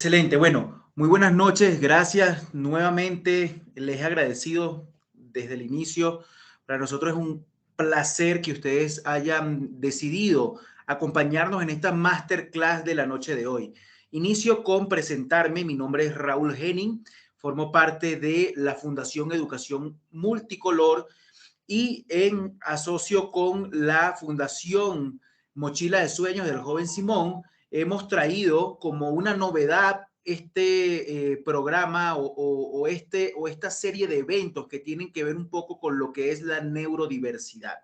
Excelente, bueno, muy buenas noches, gracias nuevamente, les he agradecido desde el inicio. Para nosotros es un placer que ustedes hayan decidido acompañarnos en esta masterclass de la noche de hoy. Inicio con presentarme, mi nombre es Raúl Henning, formo parte de la Fundación Educación Multicolor y en asocio con la Fundación Mochila de Sueños del joven Simón, hemos traído como una novedad este programa o esta serie de eventos que tienen que ver un poco con lo que es la neurodiversidad.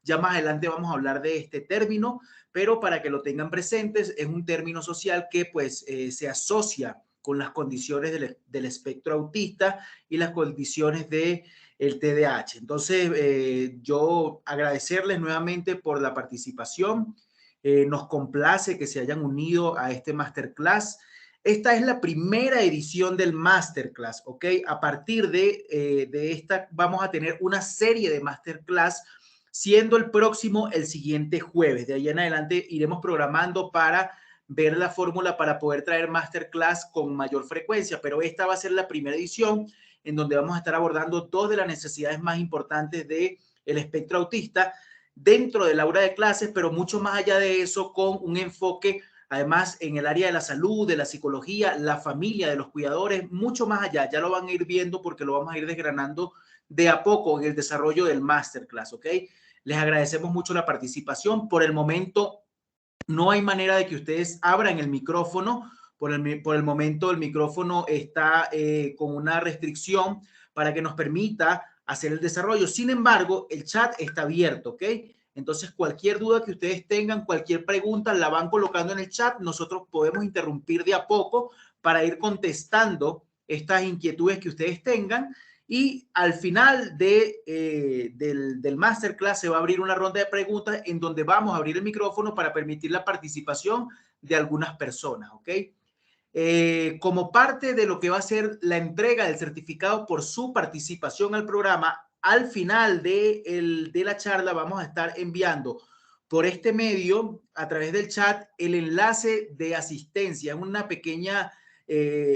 Ya más adelante vamos a hablar de este término, pero para que lo tengan presentes, es un término social que pues se asocia con las condiciones del espectro autista y las condiciones de el TDAH. Entonces, yo agradecerles nuevamente por la participación. Nos complace que se hayan unido a este masterclass. Esta es la primera edición del masterclass, ¿ok? A partir de esta vamos a tener una serie de masterclass, siendo el próximo el siguiente jueves. De ahí en adelante iremos programando para ver la fórmula para poder traer masterclass con mayor frecuencia, pero esta va a ser la primera edición en donde vamos a estar abordando dos de las necesidades más importantes del espectro autista dentro del aula de clases, pero mucho más allá de eso, con un enfoque además en el área de la salud, de la psicología, la familia, de los cuidadores, mucho más allá. Ya lo van a ir viendo porque lo vamos a ir desgranando de a poco en el desarrollo del masterclass, ¿ok? Les agradecemos mucho la participación. Por el momento, no hay manera de que ustedes abran el micrófono. Por el momento el micrófono está con una restricción para que nos permita hacer el desarrollo. Sin embargo, el chat está abierto, ¿ok? Entonces, cualquier duda que ustedes tengan, cualquier pregunta, la van colocando en el chat. Nosotros podemos interrumpir de a poco para ir contestando estas inquietudes que ustedes tengan. Y al final del masterclass se va a abrir una ronda de preguntas en donde vamos a abrir el micrófono para permitir la participación de algunas personas, ¿ok? Como parte de lo que va a ser la entrega del certificado por su participación al programa, al final de la charla vamos a estar enviando por este medio, a través del chat, el enlace de asistencia, una pequeña,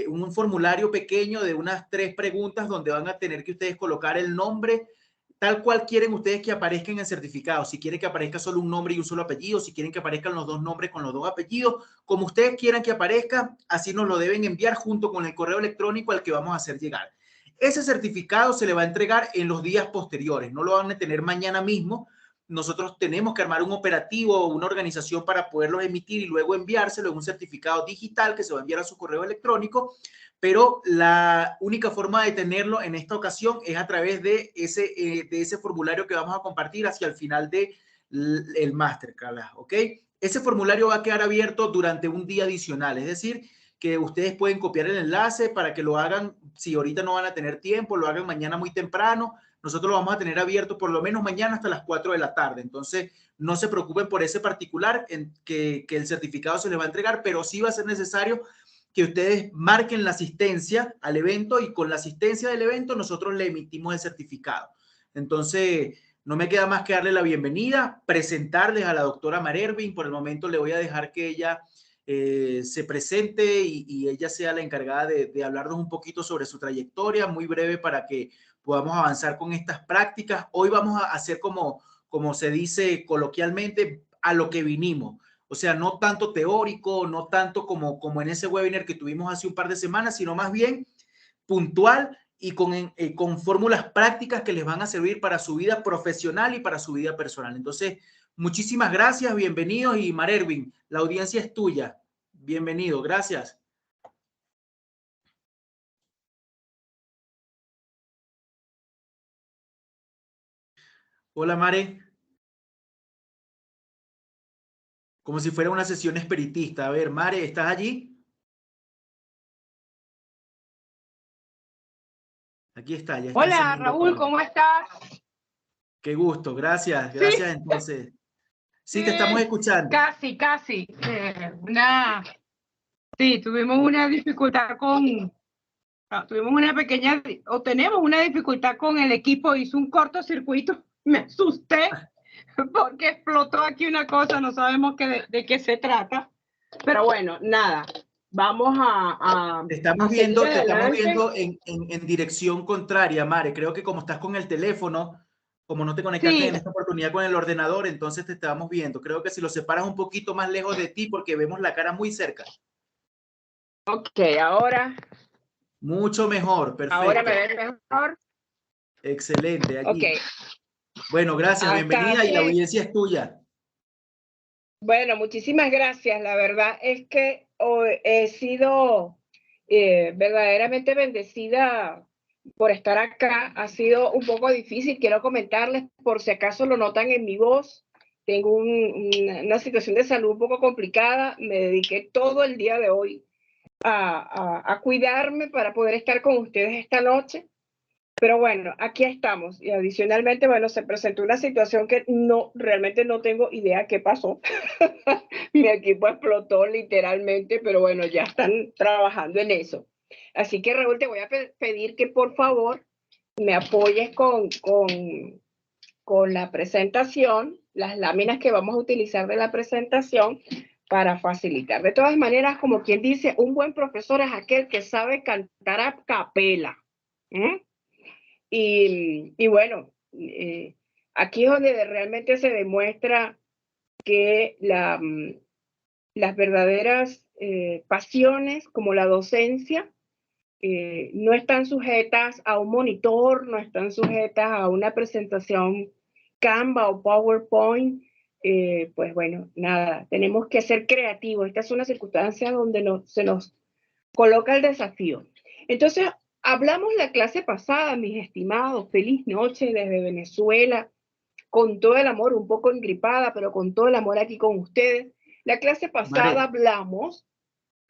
un formulario pequeño de unas 3 preguntas donde van a tener que ustedes colocar el nombre tal cual quieren ustedes que aparezca en el certificado. Si quieren que aparezca solo un nombre y un solo apellido, si quieren que aparezcan los dos nombres con los dos apellidos, como ustedes quieran que aparezca, así nos lo deben enviar junto con el correo electrónico al que vamos a hacer llegar. Ese certificado se le va a entregar en los días posteriores, no lo van a tener mañana mismo. Nosotros tenemos que armar un operativo o una organización para poderlos emitir y luego enviárselo en un certificado digital que se va a enviar a su correo electrónico, pero la única forma de tenerlo en esta ocasión es a través de ese formulario que vamos a compartir hacia el final del masterclass, ¿ok? Ese formulario va a quedar abierto durante un día adicional, es decir, que ustedes pueden copiar el enlace para que lo hagan, si ahorita no van a tener tiempo, lo hagan mañana muy temprano. Nosotros lo vamos a tener abierto por lo menos mañana hasta las 4 de la tarde. Entonces, no se preocupen por ese particular en que el certificado se les va a entregar, pero sí va a ser necesario que ustedes marquen la asistencia al evento y con la asistencia del evento nosotros le emitimos el certificado. Entonces, no me queda más que darle la bienvenida, presentarles a la doctora Marervin. Por el momento le voy a dejar que ella se presente y ella sea la encargada de hablarnos un poquito sobre su trayectoria, muy breve para que podamos avanzar con estas prácticas. Hoy vamos a hacer como se dice coloquialmente, a lo que vinimos. O sea, no tanto teórico, no tanto como en ese webinar que tuvimos hace un par de semanas, sino más bien puntual y con fórmulas prácticas que les van a servir para su vida profesional y para su vida personal. Entonces, muchísimas gracias, bienvenidos y Marervin, la audiencia es tuya. Bienvenido, gracias. Hola, Mare. Como si fuera una sesión espiritista. A ver, Mare, ¿estás allí? Aquí está, ya está Hola encendiendo Raúl, cámara. ¿cómo estás? Qué gusto, gracias, Sí, gracias entonces. Sí, te estamos escuchando. casi. Sí, tuvimos una dificultad tuvimos una pequeña, o tenemos una dificultad con el equipo, hizo un cortocircuito, me asusté porque explotó aquí una cosa, no sabemos de qué se trata, pero bueno, nada. vamos a Te estamos seguir adelante. viendo en dirección contraria, Mare. Creo que como estás con el teléfono, como no te conectaste Sí, en esta oportunidad con el ordenador, entonces te estamos viendo. Creo que si lo separas un poquito más lejos de ti, porque vemos la cara muy cerca. ok, ahora Mucho mejor, me perfecto. ven mejor. Excelente, Ok, allí. Bueno, gracias, hasta bienvenida y la hace, audiencia es tuya. bueno, muchísimas gracias. La verdad es que hoy he sido verdaderamente bendecida por estar acá. Ha sido un poco difícil, quiero comentarles, por si acaso lo notan en mi voz. Tengo una situación de salud un poco complicada. Me dediqué todo el día de hoy a cuidarme para poder estar con ustedes esta noche. Pero bueno, aquí estamos. Y adicionalmente, bueno, se presentó una situación que realmente no tengo idea qué pasó. Mi equipo explotó literalmente, pero bueno, ya están trabajando en eso. Así que Raúl, te voy a pedir que por favor me apoyes con la presentación, las láminas que vamos a utilizar de la presentación para facilitar. De todas maneras, como quien dice, un buen profesor es aquel que sabe cantar a capela. ¿Mm? Y bueno, aquí es donde realmente se demuestra que las verdaderas pasiones como la docencia no están sujetas a un monitor, no están sujetas a una presentación Canva o PowerPoint. Pues bueno, nada, tenemos que ser creativos. Esta es una circunstancia donde se nos coloca el desafío. Entonces, hablamos la clase pasada, mis estimados, feliz noche desde Venezuela, con todo el amor, un poco engripada, pero con todo el amor aquí con ustedes. La clase pasada Mare, hablamos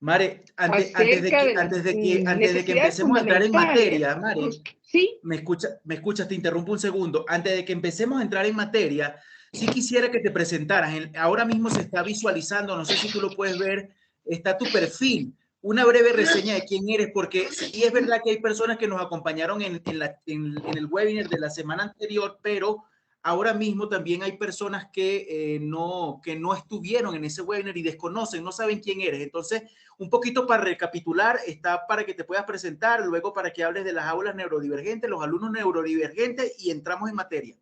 Mare, acerca de las antes de que necesidades empecemos a entrar en fundamentales. materia, Mare, Sí, me escuchas, te interrumpo un segundo. Antes de que empecemos a entrar en materia, sí quisiera que te presentaras. Ahora mismo se está visualizando, no sé si tú lo puedes ver, está tu perfil. Una breve reseña de quién eres, porque sí es verdad que hay personas que nos acompañaron en el webinar de la semana anterior, pero ahora mismo también hay personas que no estuvieron en ese webinar y desconocen, no saben quién eres. Entonces, un poquito para recapitular, está para que te puedas presentar, luego para que hables de las aulas neurodivergentes, los alumnos neurodivergentes y entramos en materia.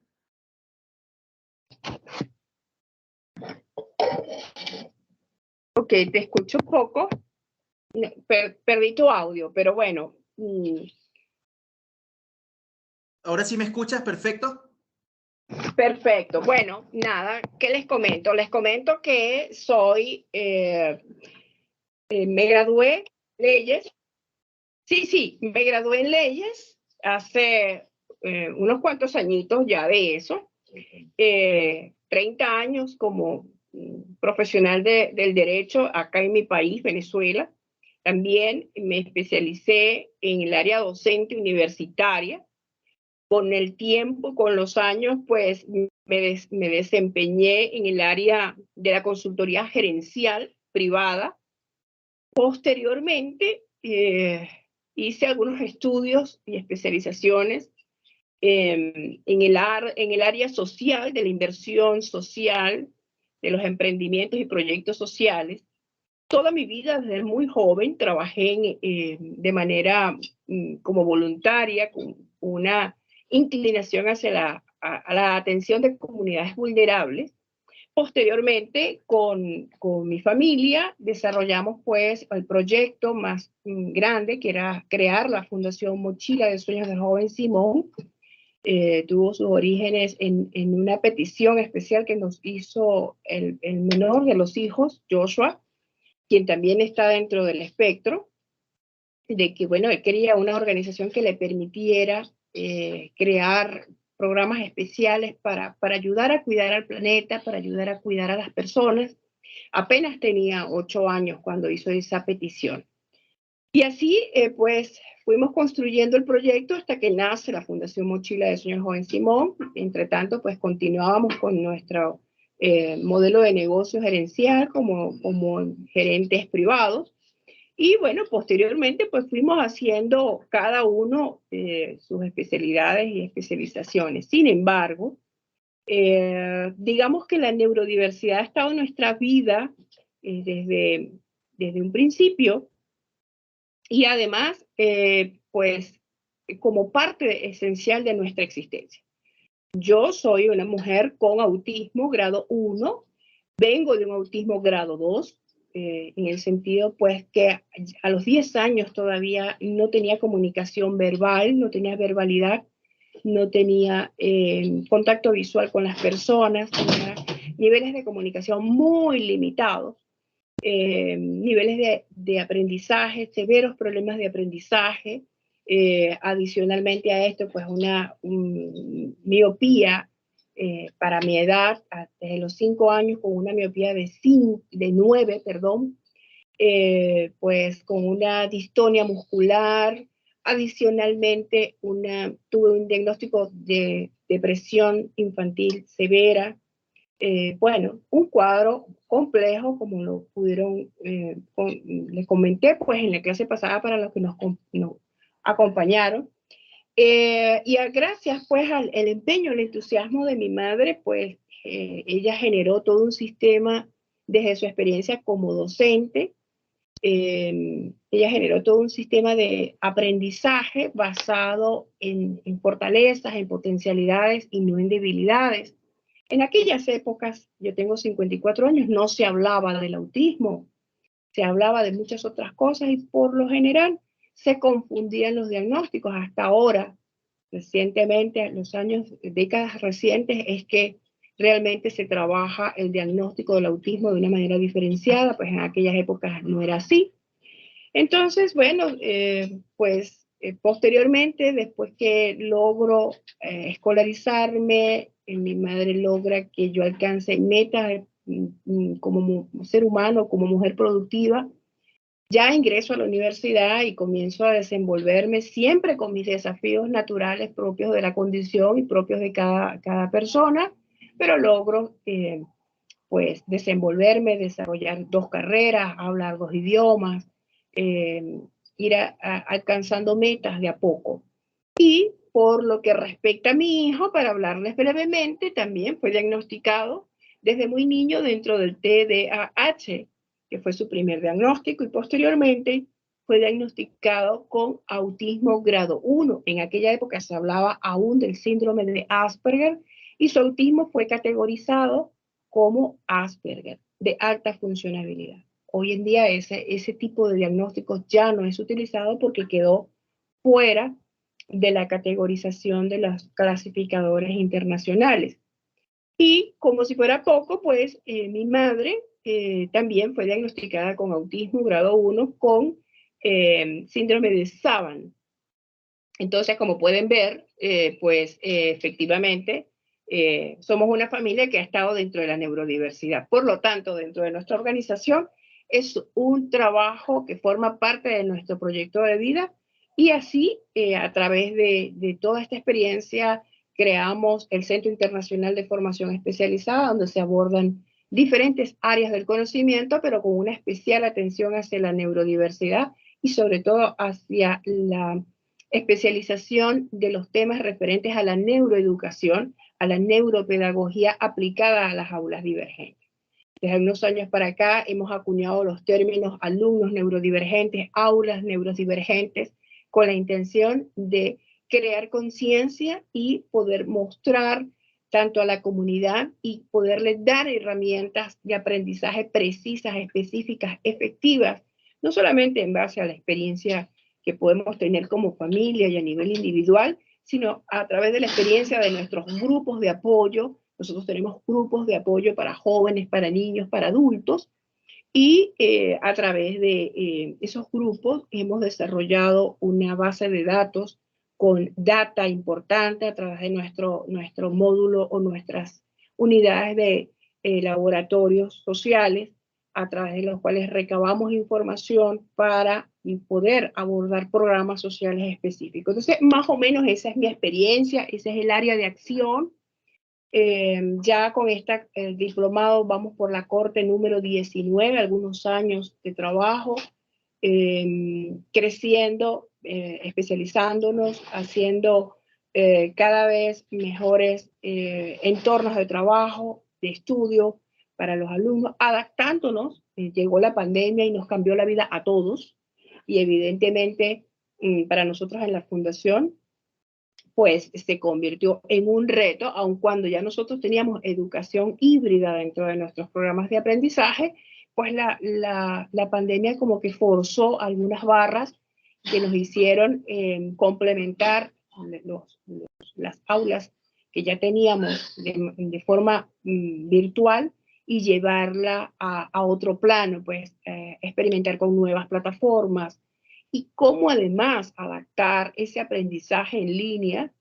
ok, te escucho poco, perdí tu audio, pero bueno. Ahora sí me escuchas, perfecto. Perfecto. Bueno, nada, ¿qué les comento? Les comento que me gradué en leyes. Sí, me gradué en leyes hace unos cuantos añitos ya de eso. 30 años como profesional del derecho acá en mi país, Venezuela. También me especialicé en el área docente universitaria. Con el tiempo, con los años, pues me desempeñé en el área de la consultoría gerencial privada. Posteriormente, hice algunos estudios y especializaciones en el área social, de la inversión social, de los emprendimientos y proyectos sociales. Toda mi vida, desde muy joven, trabajé de manera como voluntaria, con una inclinación hacia a la atención de comunidades vulnerables. Posteriormente, con mi familia, desarrollamos pues el proyecto más grande, que era crear la Fundación Mochila de Sueños del Joven Simón. Tuvo sus orígenes en una petición especial que nos hizo el menor de los hijos, Joshua, quien también está dentro del espectro, de que, bueno, él quería una organización que le permitiera crear programas especiales para ayudar a cuidar al planeta, para ayudar a cuidar a las personas. Apenas tenía 8 años cuando hizo esa petición. Y así, pues, fuimos construyendo el proyecto hasta que nace la Fundación Mochila de Sueños Joven Simón. Entre tanto, pues, continuábamos con nuestro modelo de negocio gerencial como gerentes privados. Y bueno, posteriormente, pues, fuimos haciendo cada uno sus especialidades y especializaciones. Sin embargo, digamos que la neurodiversidad ha estado en nuestra vida desde desde un principio y además, pues, como parte esencial de nuestra existencia. Yo soy una mujer con autismo grado 1, vengo de un autismo grado 2, en el sentido pues que a los 10 años todavía no tenía comunicación verbal, no tenía verbalidad, no tenía contacto visual con las personas, tenía niveles de comunicación muy limitados, niveles de aprendizaje, severos problemas de aprendizaje, adicionalmente a esto, pues una miopía para mi edad, desde los 5 años, con una miopía de 9, perdón, pues con una distonia muscular, adicionalmente tuve un diagnóstico de depresión infantil severa, bueno, un cuadro complejo, como lo pudieron, les comenté, pues en la clase pasada para los que nos acompañaron. Y gracias, pues, al el empeño, el entusiasmo de mi madre, pues, ella generó todo un sistema desde su experiencia como docente. Ella generó todo un sistema de aprendizaje basado en fortalezas, en potencialidades y no en debilidades. En aquellas épocas, yo tengo 54 años, no se hablaba del autismo, se hablaba de muchas otras cosas y por lo general se confundían los diagnósticos. Hasta ahora, recientemente, en los años, décadas recientes, es que realmente se trabaja el diagnóstico del autismo de una manera diferenciada, pues en aquellas épocas no era así. Entonces, bueno, pues posteriormente, después que logro escolarizarme, mi madre logra que yo alcance metas como ser humano, como mujer productiva, ya ingreso a la universidad y comienzo a desenvolverme siempre con mis desafíos naturales propios de la condición y propios de cada persona, pero logro pues desenvolverme, desarrollar 2 carreras, hablar 2 idiomas, eh, ir alcanzando metas de a poco. Y por lo que respecta a mi hijo, para hablarles brevemente, también fue diagnosticado desde muy niño dentro del TDAH, que fue su primer diagnóstico, y posteriormente fue diagnosticado con autismo grado 1. En aquella época se hablaba aún del síndrome de Asperger y su autismo fue categorizado como Asperger, de alta funcionabilidad. Hoy en día ese tipo de diagnósticos ya no es utilizado porque quedó fuera de la categorización de los clasificadores internacionales. Y como si fuera poco, pues mi madre también fue diagnosticada con autismo grado 1 con síndrome de Savant. Entonces, como pueden ver, pues efectivamente somos una familia que ha estado dentro de la neurodiversidad. Por lo tanto, dentro de nuestra organización es un trabajo que forma parte de nuestro proyecto de vida y así, a través de toda esta experiencia, creamos el Centro Internacional de Formación Especializada, donde se abordan diferentes áreas del conocimiento, pero con una especial atención hacia la neurodiversidad y sobre todo hacia la especialización de los temas referentes a la neuroeducación, a la neuropedagogía aplicada a las aulas divergentes. Desde unos años para acá hemos acuñado los términos alumnos neurodivergentes, aulas neurodivergentes, con la intención de crear conciencia y poder mostrar tanto a la comunidad y poderle dar herramientas de aprendizaje precisas, específicas, efectivas, no solamente en base a la experiencia que podemos tener como familia y a nivel individual, sino a través de la experiencia de nuestros grupos de apoyo. Nosotros tenemos grupos de apoyo para jóvenes, para niños, para adultos, y a través de esos grupos hemos desarrollado una base de datos con data importante a través de nuestro módulo o nuestras unidades de laboratorios sociales, a través de los cuales recabamos información para poder abordar programas sociales específicos. Entonces, más o menos esa es mi experiencia, ese es el área de acción. Ya con este diplomado vamos por la corte número 19, algunos años de trabajo, creciendo, especializándonos, haciendo cada vez mejores entornos de trabajo, de estudio, para los alumnos, adaptándonos. Llegó la pandemia y nos cambió la vida a todos, y evidentemente para nosotros en la fundación, pues se convirtió en un reto, aun cuando ya nosotros teníamos educación híbrida dentro de nuestros programas de aprendizaje, pues la pandemia como que forzó algunas barras que nos hicieron complementar las aulas que ya teníamos de forma virtual y llevarla a otro plano, pues experimentar con nuevas plataformas y cómo además adaptar ese aprendizaje en línea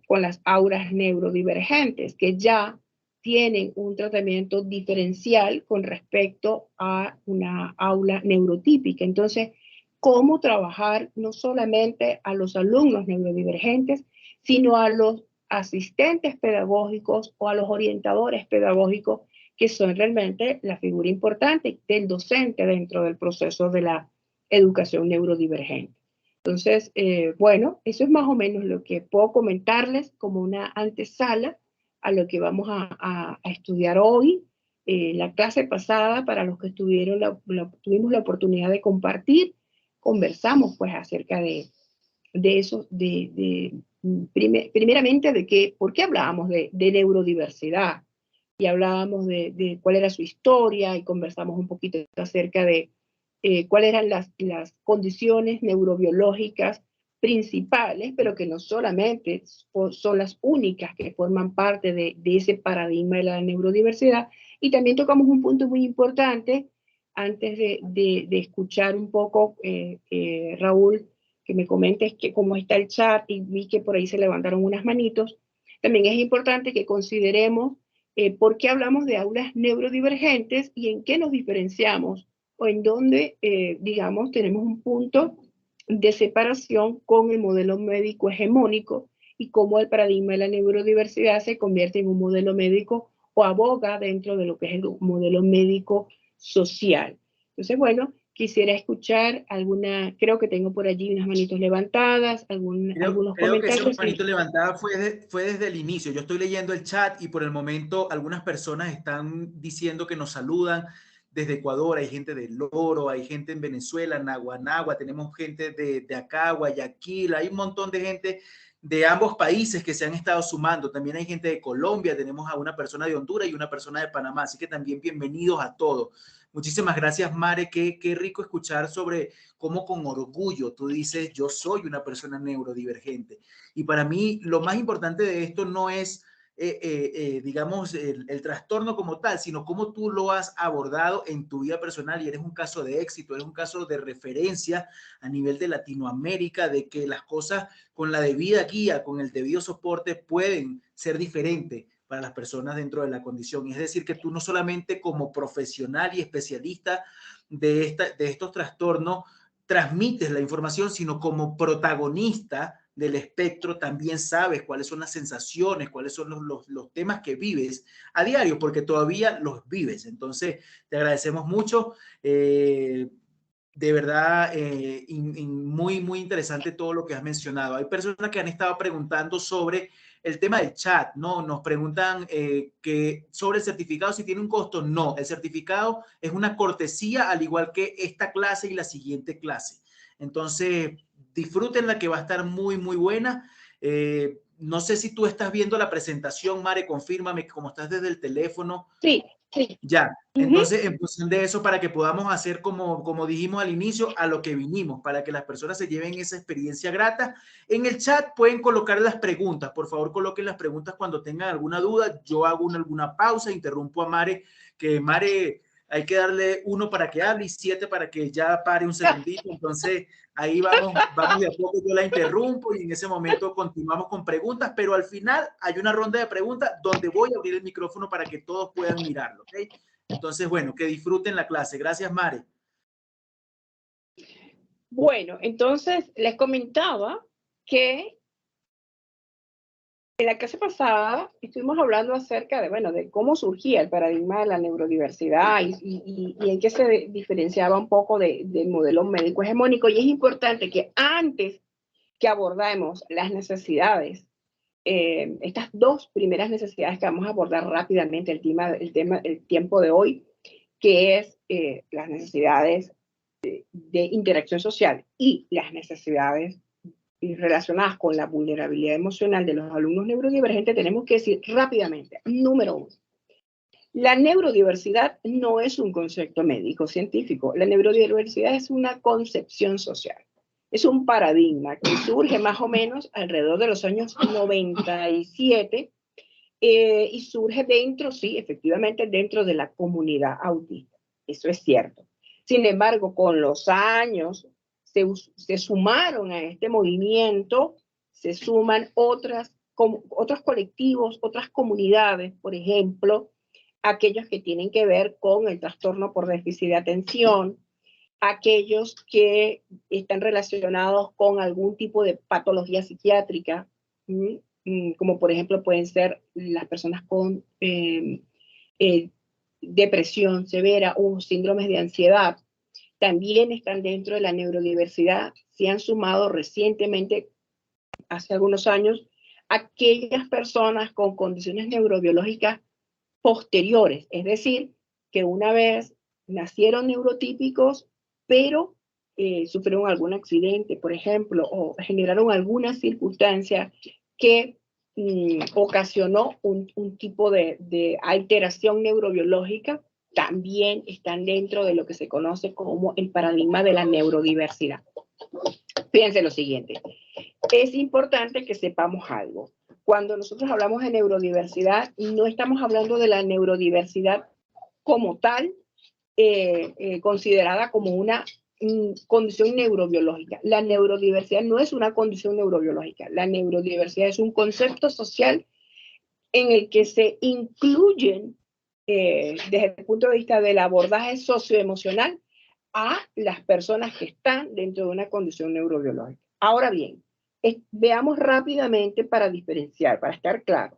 con las aulas neurodivergentes, que ya tienen un tratamiento diferencial con respecto a una aula neurotípica. Entonces, cómo trabajar no solamente a los alumnos neurodivergentes, sino a los asistentes pedagógicos o a los orientadores pedagógicos, que son realmente la figura importante del docente dentro del proceso de la educación neurodivergente. Entonces, bueno, eso es más o menos lo que puedo comentarles como una antesala a lo que vamos a estudiar hoy. La clase pasada, para los que tuvimos la oportunidad de compartir, conversamos pues acerca de eso, primeramente de que, ¿por qué hablábamos de neurodiversidad? Y hablábamos de cuál era su historia y conversamos un poquito acerca de cuáles eran las condiciones neurobiológicas principales, pero que no solamente son las únicas que forman parte de ese paradigma de la neurodiversidad. Y también tocamos un punto muy importante antes de escuchar un poco, Raúl, que me comentes cómo está el chat, y vi que por ahí se levantaron unas manitos. También es importante que consideremos por qué hablamos de aulas neurodivergentes y en qué nos diferenciamos, o en dónde, digamos, tenemos un punto de separación con el modelo médico hegemónico, y cómo el paradigma de la neurodiversidad se convierte en un modelo médico o aboga dentro de lo que es el modelo médico social. Entonces, bueno, quisiera escuchar alguna, creo que tengo por allí unas manitos levantadas, algunos Creo que esa comentarios. manito levantada fue desde el inicio. Yo estoy leyendo el chat y por el momento algunas personas están diciendo que nos saludan desde Ecuador. Hay gente de Loro, hay gente en Venezuela, Naguanagua, tenemos gente de acá, Guayaquil, hay un montón de gente de ambos países que se han estado sumando. También hay gente de Colombia, tenemos a una persona de Honduras y una persona de Panamá, así que también bienvenidos a todos. Muchísimas gracias, Mare. Qué rico escuchar sobre cómo con orgullo tú dices, yo soy una persona neurodivergente. Y para mí lo más importante de esto no es, digamos, el trastorno como tal, sino cómo tú lo has abordado en tu vida personal, y eres un caso de éxito, eres un caso de referencia a nivel de Latinoamérica, de que las cosas con la debida guía, con el debido soporte, pueden ser diferentes para las personas dentro de la condición. Y es decir, que tú no solamente como profesional y especialista de estos trastornos transmites la información, sino como protagonista del espectro también sabes cuáles son las sensaciones, cuáles son los temas que vives a diario, porque todavía los vives. Entonces, te agradecemos mucho. De verdad, muy interesante todo lo que has mencionado. Hay personas que han estado preguntando sobre el tema del chat, ¿no? Nos preguntan que sobre el certificado, si tiene un costo. No, el certificado es una cortesía, al igual que esta clase y la siguiente clase. Entonces, disfrútenla, que va a estar muy buena. No sé si tú estás viendo la presentación, Mare, confírmame que como estás desde el teléfono. Sí, sí. Ya, entonces en función de eso, para que podamos hacer como dijimos al inicio, a lo que vinimos, para que las personas se lleven esa experiencia grata. En el chat pueden colocar las preguntas, por favor coloquen las preguntas cuando tengan alguna duda. Yo hago alguna pausa, interrumpo a Mare, que Mare hay que darle 1 para que hable y 7 para que ya pare un segundito. Entonces ahí vamos de a poco, yo la interrumpo y en ese momento continuamos con preguntas, pero al final hay una ronda de preguntas donde voy a abrir el micrófono para que todos puedan mirarlo, ¿ok? Entonces, bueno, que disfruten la clase. Gracias, Mare. Bueno, entonces les comentaba que en la clase pasada estuvimos hablando acerca de, bueno, de cómo surgía el paradigma de la neurodiversidad y en qué se diferenciaba un poco del modelo médico hegemónico. Y es importante que antes que abordemos las necesidades estas dos primeras necesidades que vamos a abordar rápidamente el tiempo de hoy, que es las necesidades de interacción social y las necesidades relacionadas con la vulnerabilidad emocional de los alumnos neurodivergentes, tenemos que decir rápidamente, número uno, la neurodiversidad no es un concepto médico científico, la neurodiversidad es una concepción social. Es un paradigma que surge más o menos alrededor de los años 97 y surge dentro, sí, efectivamente, dentro de la comunidad autista. Eso es cierto. Sin embargo, con los años se sumaron a este movimiento, se suman otros colectivos, otras comunidades, por ejemplo, aquellos que tienen que ver con el trastorno por déficit de atención, aquellos que están relacionados con algún tipo de patología psiquiátrica, como por ejemplo pueden ser las personas con depresión severa o síndromes de ansiedad, también están dentro de la neurodiversidad. Se han sumado recientemente, hace algunos años, aquellas personas con condiciones neurobiológicas posteriores, es decir, que una vez nacieron neurotípicos, pero sufrieron algún accidente, por ejemplo, o generaron alguna circunstancia que ocasionó un tipo de alteración neurobiológica, también están dentro de lo que se conoce como el paradigma de la neurodiversidad. Fíjense lo siguiente, es importante que sepamos algo. Cuando nosotros hablamos de neurodiversidad, no estamos hablando de la neurodiversidad como tal, considerada como una condición neurobiológica. La neurodiversidad no es una condición neurobiológica. La neurodiversidad es un concepto social en el que se incluyen, desde el punto de vista del abordaje socioemocional, a las personas que están dentro de una condición neurobiológica. Ahora bien, veamos rápidamente para diferenciar, para estar claro.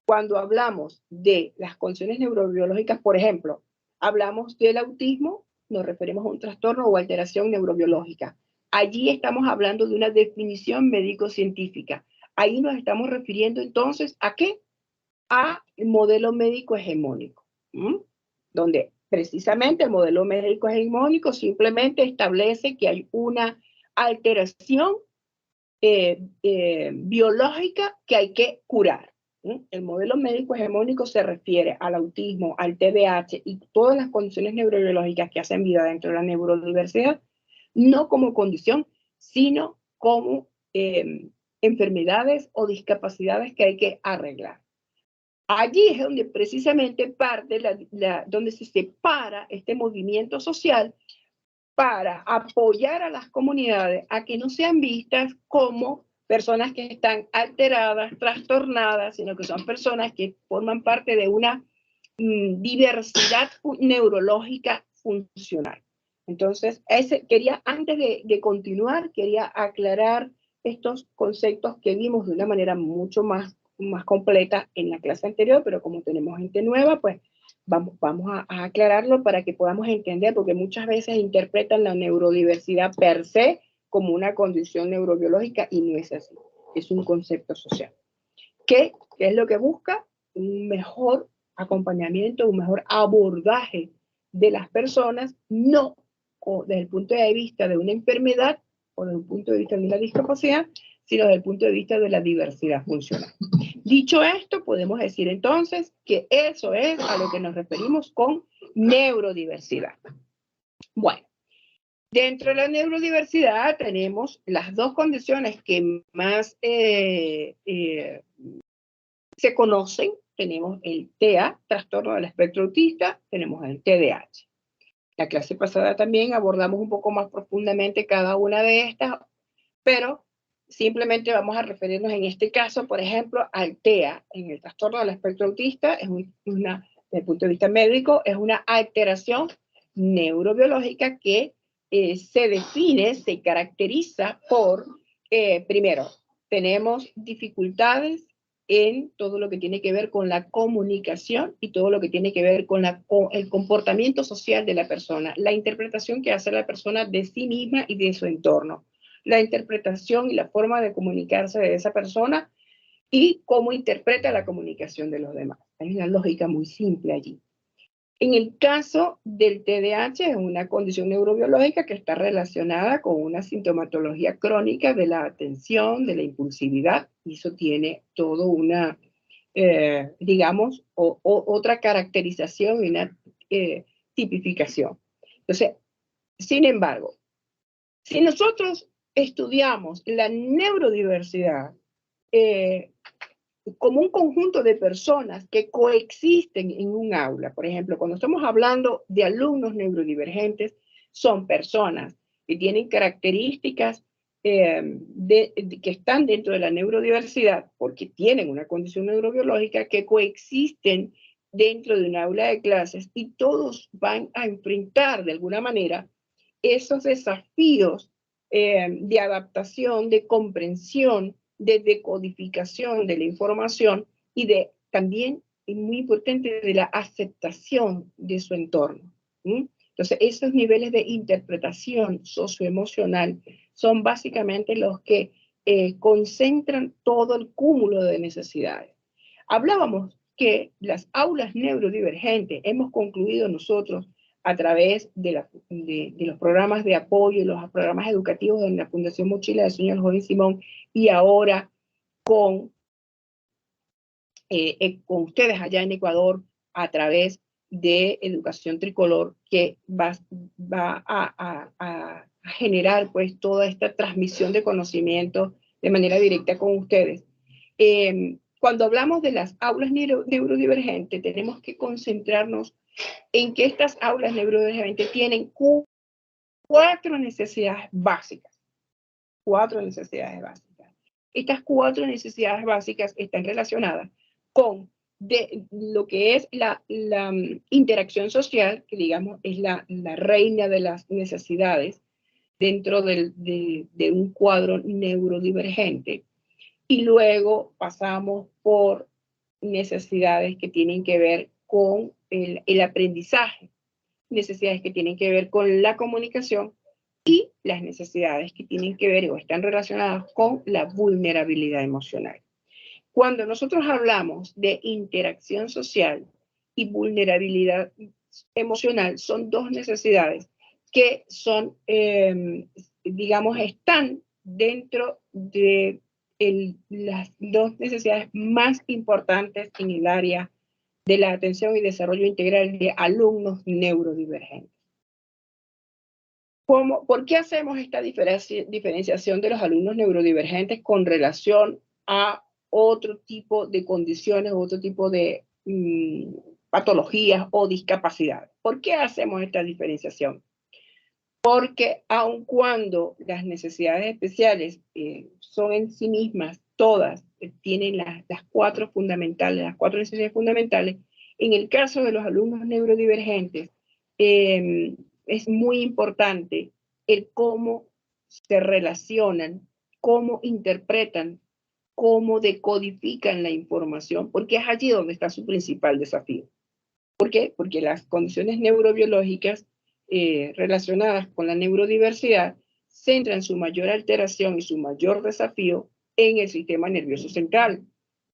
Cuando hablamos de las condiciones neurobiológicas, por ejemplo, hablamos del autismo, nos referimos a un trastorno o alteración neurobiológica. Allí estamos hablando de una definición médico-científica. Ahí nos estamos refiriendo entonces ¿a qué? A el modelo médico hegemónico, donde precisamente el modelo médico hegemónico simplemente establece que hay una alteración biológica que hay que curar. El modelo médico hegemónico se refiere al autismo, al TDAH y todas las condiciones neurobiológicas que hacen vida dentro de la neurodiversidad, no como condición, sino como enfermedades o discapacidades que hay que arreglar. Allí es donde precisamente parte donde se separa este movimiento social para apoyar a las comunidades a que no sean vistas como personas que están alteradas, trastornadas, sino que son personas que forman parte de una diversidad neurológica funcional. Entonces, antes de continuar, quería aclarar estos conceptos que vimos de una manera mucho más completa en la clase anterior, pero como tenemos gente nueva, pues vamos a aclararlo para que podamos entender, porque muchas veces interpretan la neurodiversidad per se como una condición neurobiológica y no es así, es un concepto social. ¿Qué es lo que busca? Un mejor acompañamiento, un mejor abordaje de las personas, no desde el punto de vista de una enfermedad o desde el punto de vista de una discapacidad, sino desde el punto de vista de la diversidad funcional. Dicho esto, podemos decir entonces que eso es a lo que nos referimos con neurodiversidad. Bueno, dentro de la neurodiversidad tenemos las dos condiciones que más se conocen. Tenemos el TEA, trastorno del espectro autista, tenemos el TDAH. La clase pasada también abordamos un poco más profundamente cada una de estas, pero simplemente vamos a referirnos en este caso, por ejemplo, al TEA, en el trastorno del espectro autista, desde el punto de vista médico, es una alteración neurobiológica que se define, se caracteriza por, primero, tenemos dificultades en todo lo que tiene que ver con la comunicación y todo lo que tiene que ver con el comportamiento social de la persona, la interpretación que hace la persona de sí misma y de su entorno, la interpretación y la forma de comunicarse de esa persona y cómo interpreta la comunicación de los demás. Hay una lógica muy simple allí. En el caso del TDAH, es una condición neurobiológica que está relacionada con una sintomatología crónica de la atención, de la impulsividad, y eso tiene todo una, digamos, otra caracterización y una tipificación. Entonces, sin embargo, si nosotros estudiamos la neurodiversidad como un conjunto de personas que coexisten en un aula, por ejemplo, cuando estamos hablando de alumnos neurodivergentes, son personas que tienen características que están dentro de la neurodiversidad, porque tienen una condición neurobiológica, que coexisten dentro de un aula de clases, y todos van a enfrentar de alguna manera esos desafíos de adaptación, de comprensión, de decodificación de la información y de también, y muy importante, de la aceptación de su entorno. Entonces, esos niveles de interpretación socioemocional son básicamente los que concentran todo el cúmulo de necesidades. Hablábamos que las aulas neurodivergentes, hemos concluido nosotros a través de los programas de apoyo y los programas educativos de la Fundación Mochila de Sueños Joven Simón, y ahora con ustedes allá en Ecuador a través de Educación Tricolor, que va a generar pues toda esta transmisión de conocimiento de manera directa con ustedes. Cuando hablamos de las aulas neurodivergentes, tenemos que concentrarnos en que estas aulas neurodivergentes tienen cuatro necesidades básicas. Cuatro necesidades básicas. Estas cuatro necesidades básicas están relacionadas con lo que es la interacción social, que digamos es la reina de las necesidades dentro de un cuadro neurodivergente. Y luego pasamos por necesidades que tienen que ver con el aprendizaje, necesidades que tienen que ver con la comunicación, y las necesidades que tienen que ver o están relacionadas con la vulnerabilidad emocional. Cuando nosotros hablamos de interacción social y vulnerabilidad emocional, son dos necesidades que son, digamos, están dentro de las dos necesidades más importantes en el área de la atención y desarrollo integral de alumnos neurodivergentes. ¿Por qué hacemos esta diferenciación de los alumnos neurodivergentes con relación a otro tipo de condiciones, otro tipo de patologías o discapacidades? ¿Por qué hacemos esta diferenciación? Porque aun cuando las necesidades especiales son en sí mismas, todas tienen las cuatro necesidades fundamentales, en el caso de los alumnos neurodivergentes, es muy importante el cómo se relacionan, cómo interpretan, cómo decodifican la información, porque es allí donde está su principal desafío. ¿Por qué? Porque las condiciones neurobiológicas relacionadas con la neurodiversidad centran su mayor alteración y su mayor desafío en el sistema nervioso central,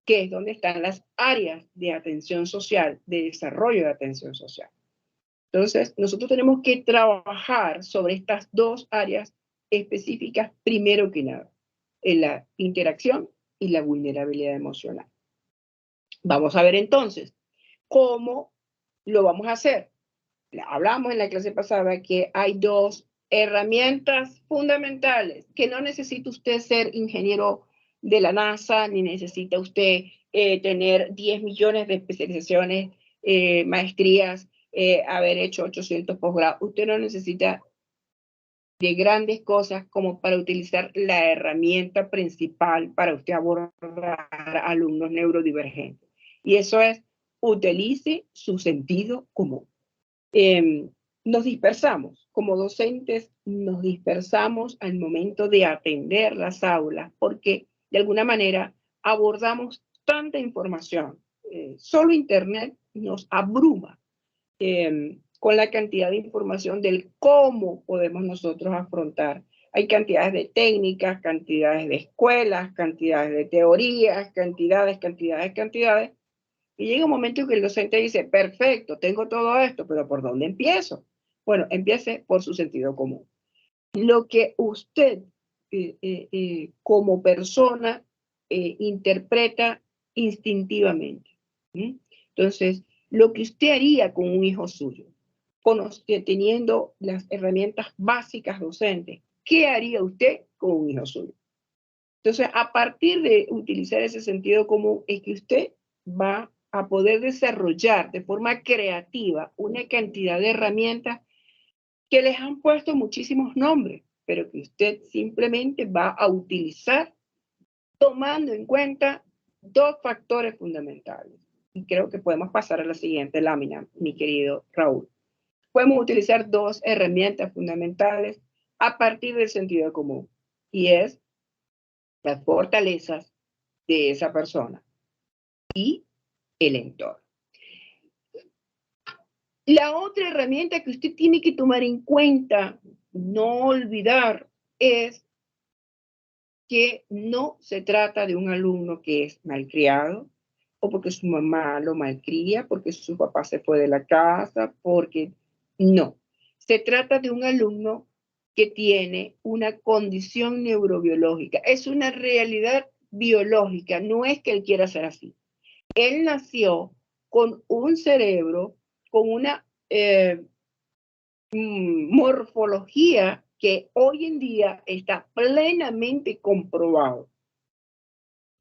que es donde están las áreas de atención social, de desarrollo de atención social. Entonces, nosotros tenemos que trabajar sobre estas dos áreas específicas primero que nada, en la interacción y la vulnerabilidad emocional. Vamos a ver entonces cómo lo vamos a hacer. Hablamos en la clase pasada que hay dos herramientas fundamentales, que no necesita usted ser ingeniero de la NASA, ni necesita usted tener 10 millones de especializaciones, maestrías, haber hecho 800 posgrados. Usted no necesita de grandes cosas como para utilizar la herramienta principal para usted abordar alumnos neurodivergentes. Y eso es, utilice su sentido común. Nos dispersamos, como docentes nos dispersamos al momento de atender las aulas, porque de alguna manera abordamos tanta información. Solo Internet nos abruma con la cantidad de información del cómo podemos nosotros afrontar Hay cantidades de técnicas, cantidades de escuelas, cantidades de teorías, cantidades. Y llega un momento en que el docente dice, perfecto, tengo todo esto, pero ¿por dónde empiezo? Bueno, empiece por su sentido común. Lo que usted como persona interpreta instintivamente. Entonces, lo que usted haría con un hijo suyo, teniendo las herramientas básicas docentes, ¿qué haría usted con un hijo suyo? Entonces, a partir de utilizar ese sentido común, es que usted va a poder desarrollar de forma creativa una cantidad de herramientas que les han puesto muchísimos nombres, pero que usted simplemente va a utilizar tomando en cuenta dos factores fundamentales. Y creo que podemos pasar a la siguiente lámina, mi querido Raúl. Podemos utilizar dos herramientas fundamentales a partir del sentido común, y es las fortalezas de esa persona y el entorno. La otra herramienta que usted tiene que tomar en cuenta, no olvidar, es que no se trata de un alumno que es malcriado, o porque su mamá lo malcría, porque su papá se fue de la casa, porque no. Se trata de un alumno que tiene una condición neurobiológica. Es una realidad biológica, no es que él quiera ser así. Él nació con un cerebro, con una morfología que hoy en día está plenamente comprobado,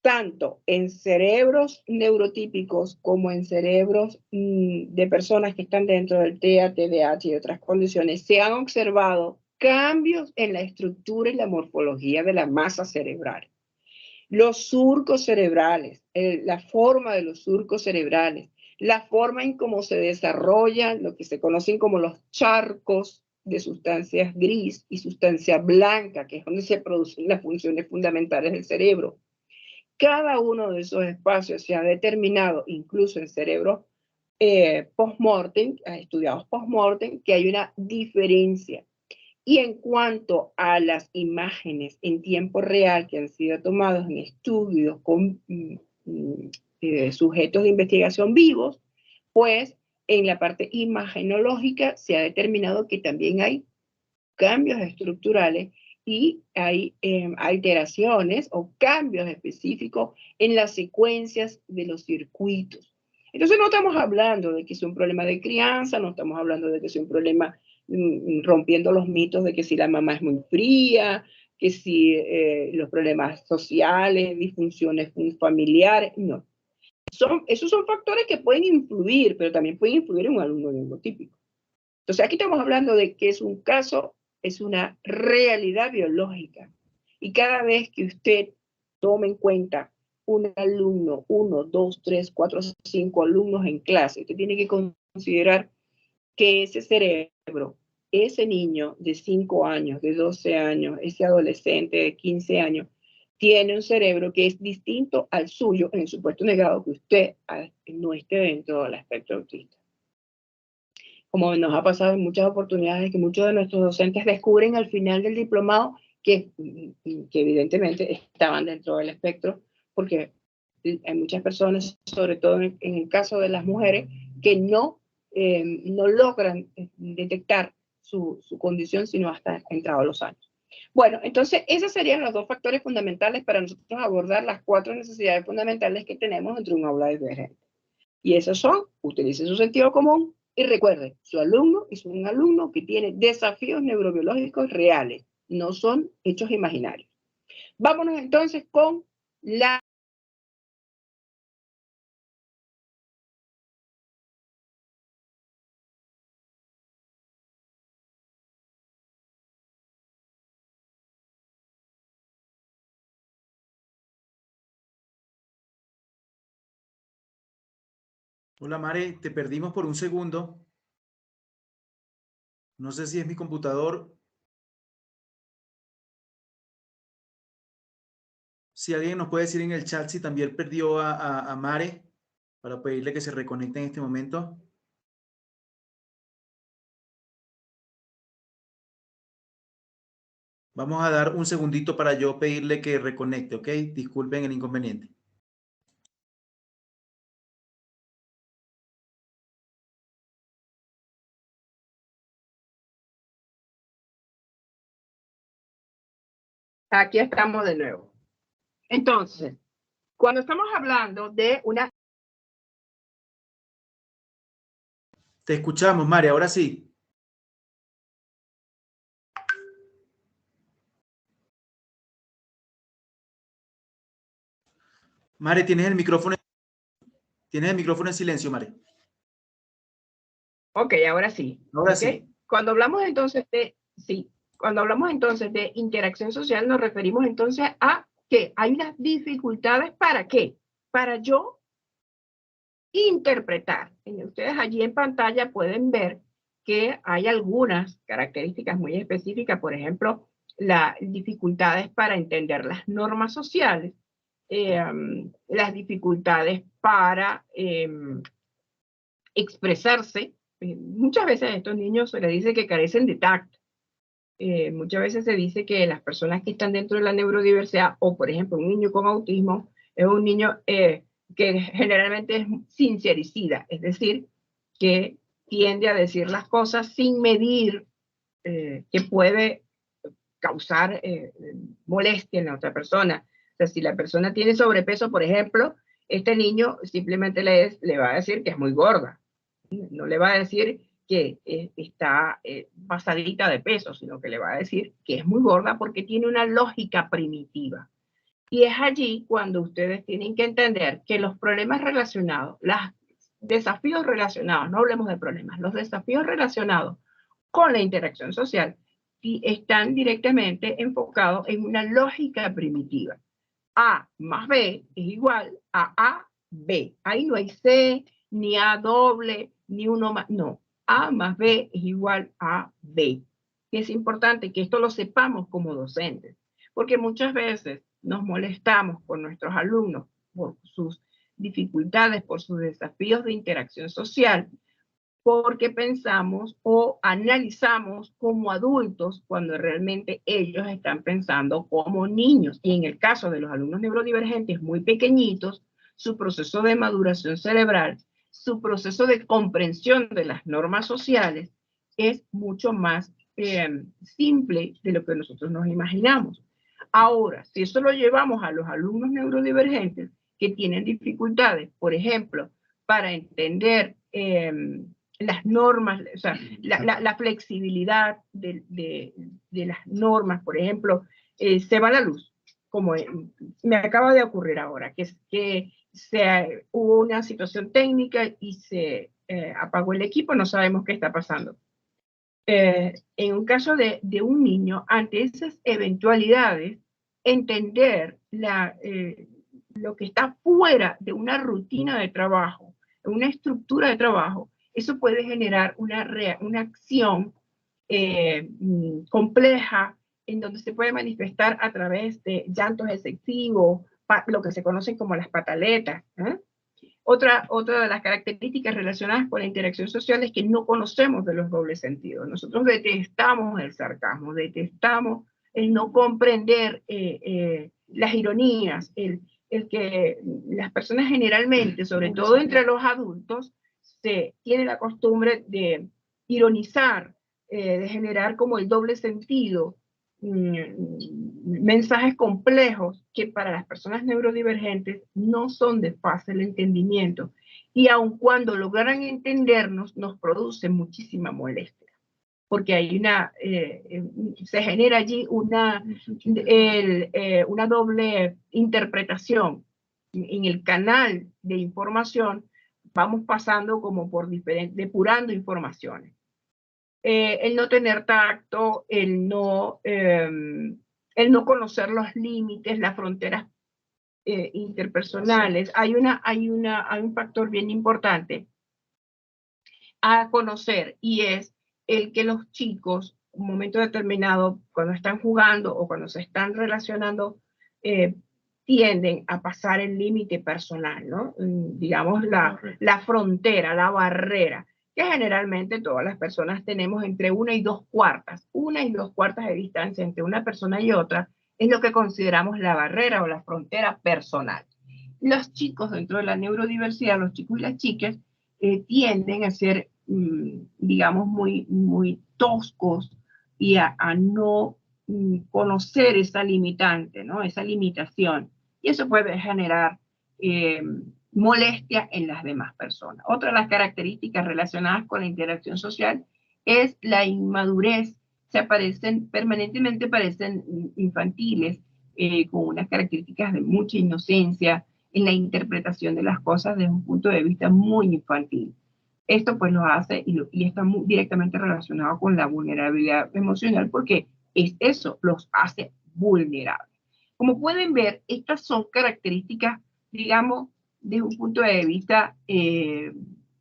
tanto en cerebros neurotípicos como en cerebros de personas que están dentro del TEA, TDAH y otras condiciones. Se han observado cambios en la estructura y la morfología de la masa cerebral. Los surcos cerebrales, la forma de los surcos cerebrales, la forma en cómo se desarrollan lo que se conocen como los charcos de sustancias gris y sustancia blanca, que es donde se producen las funciones fundamentales del cerebro. Cada uno de esos espacios se ha determinado, incluso en cerebros post-mortem, estudiados post-mortem, que hay una diferencia. Y en cuanto a las imágenes en tiempo real que han sido tomados en estudios con sujetos de investigación vivos, pues en la parte imagenológica se ha determinado que también hay cambios estructurales y hay alteraciones o cambios específicos en las secuencias de los circuitos. Entonces no estamos hablando de que es un problema de crianza, no estamos hablando de que es un problema rompiendo los mitos de que si la mamá es muy fría, que si los problemas sociales, disfunciones familiares, no. Esos son factores que pueden influir, pero también pueden influir en un alumno neurotípico. Entonces aquí estamos hablando de que es un caso, es una realidad biológica. Y cada vez que usted tome en cuenta un alumno, 1, 2, 3, 4, 5 alumnos en clase, usted tiene que considerar que ese cerebro, ese niño de 5 años, de 12 años, ese adolescente de 15 años, tiene un cerebro que es distinto al suyo, en el supuesto negado que usted no esté dentro del espectro autista. Como nos ha pasado en muchas oportunidades, que muchos de nuestros docentes descubren al final del diplomado que evidentemente estaban dentro del espectro, porque hay muchas personas, sobre todo en el caso de las mujeres, que no logran detectar su condición sino hasta entrados los años. Bueno, entonces esos serían los dos factores fundamentales para nosotros abordar las 4 necesidades fundamentales que tenemos dentro de un aula divergente. Y esos son, utilice su sentido común y recuerde, su alumno es un alumno que tiene desafíos neurobiológicos reales, no son hechos imaginarios. Vámonos entonces con la... Hola Mare, te perdimos por un segundo. No sé si es mi computador. Si alguien nos puede decir en el chat si también perdió a Mare para pedirle que se reconecte en este momento. Vamos a dar un segundito para yo pedirle que reconecte, ¿ok? Disculpen el inconveniente. Aquí estamos de nuevo. Entonces, cuando estamos hablando de una... Te escuchamos, María, ahora sí. Mare, tienes el micrófono en silencio, Mare. Ok, ahora sí. Ahora ¿Okay? sí. Cuando hablamos entonces de... Sí, cuando hablamos entonces de interacción social, nos referimos entonces a que hay unas dificultades para qué. Para yo interpretar. Ustedes allí en pantalla pueden ver que hay algunas características muy específicas, por ejemplo, las dificultades para entender las normas sociales, las dificultades para expresarse. Muchas veces a estos niños se les dice que carecen de tacto. Muchas veces se dice que las personas que están dentro de la neurodiversidad, o por ejemplo un niño con autismo, es un niño que generalmente es sincericida, es decir, que tiende a decir las cosas sin medir, que puede causar molestia en la otra persona. O sea, si la persona tiene sobrepeso, por ejemplo, este niño simplemente le va a decir que es muy gorda. No le va a decir que está pasadita de peso, sino que le va a decir que es muy gorda porque tiene una lógica primitiva. Y es allí cuando ustedes tienen que entender que los problemas relacionados, los desafíos relacionados, no hablemos de problemas, los desafíos relacionados con la interacción social están directamente enfocados en una lógica primitiva. A más B es igual a B. Ahí no hay C, ni A doble, ni uno más. No, A más B es igual a B. Y es importante que esto lo sepamos como docentes, porque muchas veces nos molestamos con nuestros alumnos por sus dificultades, por sus desafíos de interacción social, porque pensamos o analizamos como adultos cuando realmente ellos están pensando como niños. Y en el caso de los alumnos neurodivergentes muy pequeñitos, su proceso de maduración cerebral, su proceso de comprensión de las normas sociales es mucho más simple de lo que nosotros nos imaginamos. Ahora, si eso lo llevamos a los alumnos neurodivergentes que tienen dificultades, por ejemplo, para entender las normas, o sea, la flexibilidad de las normas, por ejemplo, se va la luz, como me acaba de ocurrir ahora, que hubo una situación técnica y se apagó el equipo, no sabemos qué está pasando. En un caso de un niño, ante esas eventualidades, entender lo que está fuera de una rutina de trabajo, una estructura de trabajo, eso puede generar una acción compleja en donde se puede manifestar a través de llantos excesivos, lo que se conocen como las pataletas. Otra de las características relacionadas con la interacción social es que no conocemos de los dobles sentidos. Nosotros detestamos el sarcasmo, detestamos el no comprender las ironías, el que las personas generalmente, sobre todo entre los adultos, se tiene la costumbre de ironizar, de generar como el doble sentido, mensajes complejos que para las personas neurodivergentes no son de fácil entendimiento, y aun cuando logran entendernos nos produce muchísima molestia, porque hay se genera allí una doble interpretación. En el canal de información vamos pasando como por depurando informaciones. El no tener tacto, el no conocer los límites, las fronteras interpersonales. Hay un factor bien importante a conocer, y es el que los chicos, en un momento determinado, cuando están jugando o cuando se están relacionando, tienden a pasar el límite personal, ¿no? Digamos, la frontera, la barrera. que generalmente todas las personas tenemos entre 1 y 2 cuartas de distancia entre una persona y otra, es lo que consideramos la barrera o la frontera personal. Los chicos dentro de la neurodiversidad, los chicos y las chicas, tienden a ser, digamos, muy toscos y a no conocer esa limitante, ¿no? Esa limitación. Y eso puede generar molestia en las demás personas. Otra de las características relacionadas con la interacción social es la inmadurez. Permanentemente parecen infantiles, con unas características de mucha inocencia en la interpretación de las cosas desde un punto de vista muy infantil. Esto pues lo hace y está muy directamente relacionado con la vulnerabilidad emocional, porque es eso, los hace vulnerables. Como pueden ver, estas son características, digamos, desde un punto de vista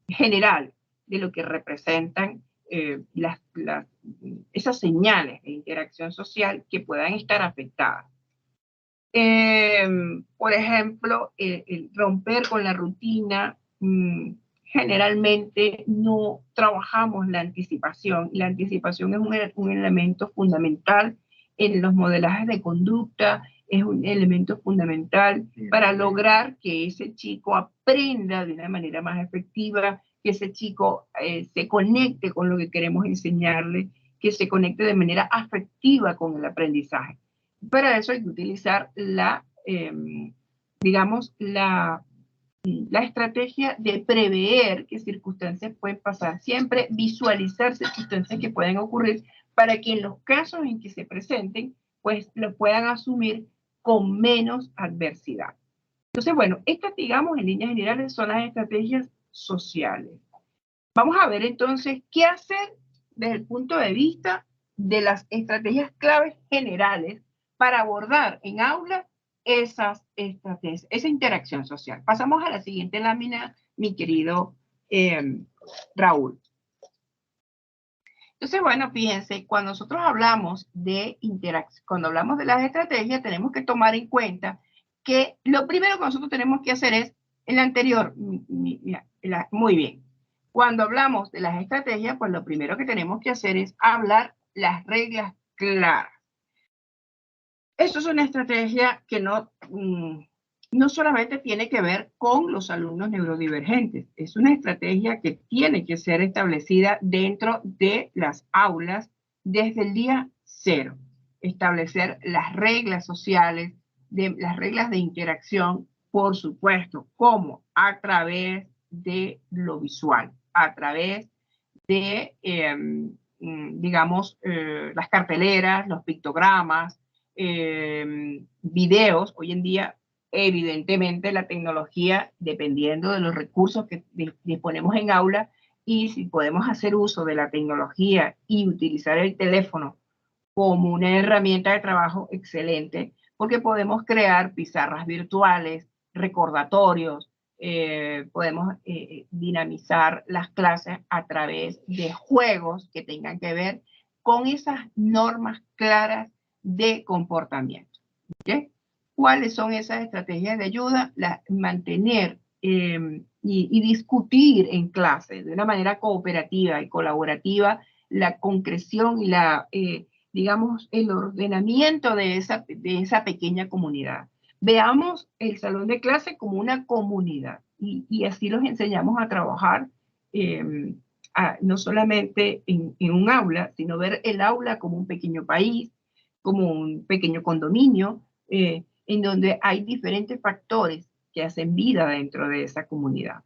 general de lo que representan esas señales de interacción social que puedan estar afectadas. Por ejemplo, el romper con la rutina. Generalmente no trabajamos la anticipación. La anticipación es un elemento fundamental en los modelajes de conducta, es un elemento fundamental para lograr que ese chico aprenda de una manera más efectiva, que ese chico se conecte con lo que queremos enseñarle, que se conecte de manera afectiva con el aprendizaje. Para eso hay que utilizar digamos, la estrategia de prever qué circunstancias pueden pasar. Siempre visualizar circunstancias que pueden ocurrir para que en los casos en que se presenten, pues lo puedan asumir con menos adversidad. Entonces, bueno, estas, digamos, en líneas generales son las estrategias sociales. Vamos a ver entonces qué hacer desde el punto de vista de las estrategias claves generales para abordar en aula esas estrategias, esa interacción social. Pasamos a la siguiente lámina, mi querido Raúl. Entonces, bueno, fíjense, cuando nosotros hablamos de interacción, cuando hablamos de las estrategias, tenemos que tomar en cuenta que lo primero que nosotros tenemos que hacer es, el anterior, muy bien. Cuando hablamos de las estrategias, pues lo primero que tenemos que hacer es hablar las reglas claras. Eso es una estrategia que no solamente tiene que ver con los alumnos neurodivergentes, es una estrategia que tiene que ser establecida dentro de las aulas desde el día cero. Establecer las reglas sociales, las reglas de interacción, por supuesto, como a través de lo visual, a través de, digamos, las carteleras, los pictogramas, videos. Hoy en día, evidentemente, la tecnología, dependiendo de los recursos que disponemos en aula, y si podemos hacer uso de la tecnología y utilizar el teléfono como una herramienta de trabajo, excelente, porque podemos crear pizarras virtuales, recordatorios, podemos dinamizar las clases a través de juegos que tengan que ver con esas normas claras de comportamiento. ¿Okay? ¿Cuáles son esas estrategias de ayuda? Mantener y discutir en clase de una manera cooperativa y colaborativa la concreción y digamos, el ordenamiento de esa pequeña comunidad. Veamos el salón de clase como una comunidad y así los enseñamos a trabajar no solamente en un aula, sino ver el aula como un pequeño país, como un pequeño condominio, en donde hay diferentes factores que hacen vida dentro de esa comunidad.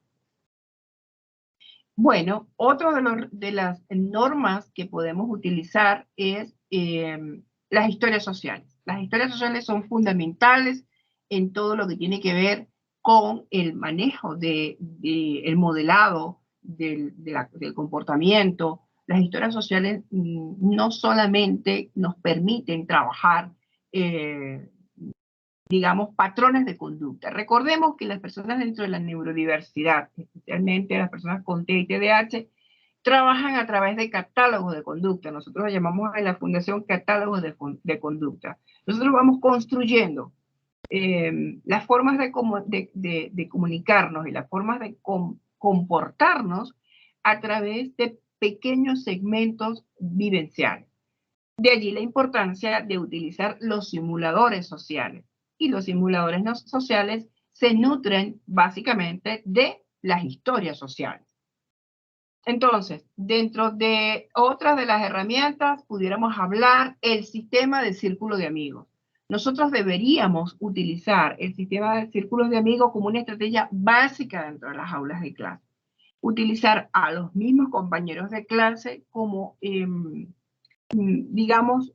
Bueno, otro de las normas que podemos utilizar es las historias sociales. Las historias sociales son fundamentales en todo lo que tiene que ver con el manejo el modelado del comportamiento. Las historias sociales no solamente nos permiten trabajar, digamos, patrones de conducta. Recordemos que las personas dentro de la neurodiversidad, especialmente las personas con TEA y TDAH, trabajan a través de catálogos de conducta. Nosotros lo llamamos en la Fundación catálogos de conducta. Nosotros vamos construyendo las formas de comunicarnos y las formas de comportarnos a través de pequeños segmentos vivenciales. De allí la importancia de utilizar los simuladores sociales. Y los simuladores sociales se nutren básicamente de las historias sociales. Entonces, dentro de otras de las herramientas, pudiéramos hablar el sistema de círculo de amigos. Nosotros deberíamos utilizar el sistema de círculos de amigos como una estrategia básica dentro de las aulas de clase. Utilizar a los mismos compañeros de clase como, digamos,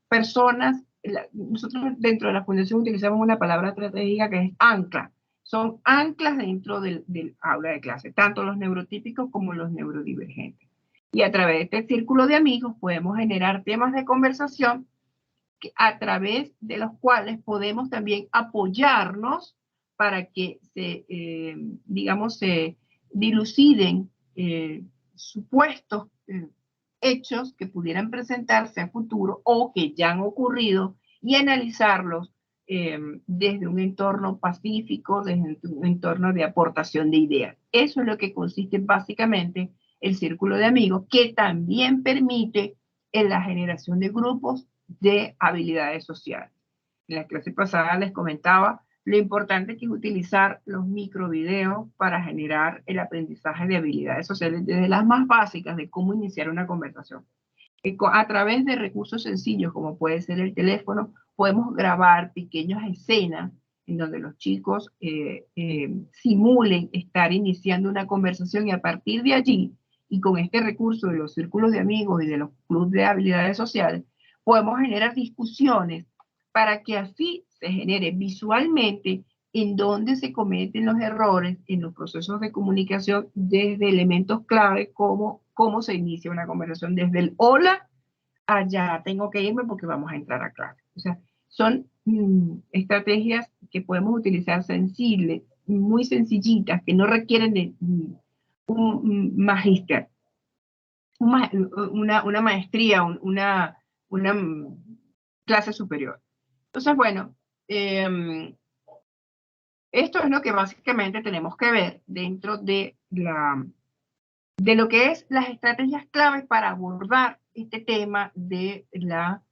personas. Nosotros dentro de la fundación utilizamos una palabra estratégica que es ancla. Son anclas dentro del aula de clase, tanto los neurotípicos como los neurodivergentes. Y a través de este círculo de amigos podemos generar temas de conversación a través de los cuales podemos también apoyarnos para que digamos, se diluciden supuestos hechos que pudieran presentarse a futuro o que ya han ocurrido y analizarlos desde un entorno pacífico, desde un entorno de aportación de ideas. Eso es lo que consiste básicamente el círculo de amigos, que también permite en la generación de grupos de habilidades sociales. En la clase pasada les comentaba lo importante que es utilizar los microvideos para generar el aprendizaje de habilidades sociales, desde las más básicas de cómo iniciar una conversación. A través de recursos sencillos, como puede ser el teléfono, podemos grabar pequeñas escenas en donde los chicos simulen estar iniciando una conversación, y a partir de allí, y con este recurso de los círculos de amigos y de los clubes de habilidades sociales, podemos generar discusiones para que así se genere visualmente en dónde se cometen los errores en los procesos de comunicación, desde elementos clave como cómo se inicia una conversación, desde el hola a ya tengo que irme porque vamos a entrar a clase. O sea, son estrategias que podemos utilizar sensibles, muy sencillitas, que no requieren de un magíster, una maestría, una clase superior. Entonces, bueno, esto es lo que básicamente tenemos que ver dentro de lo que es las estrategias claves para abordar este tema de la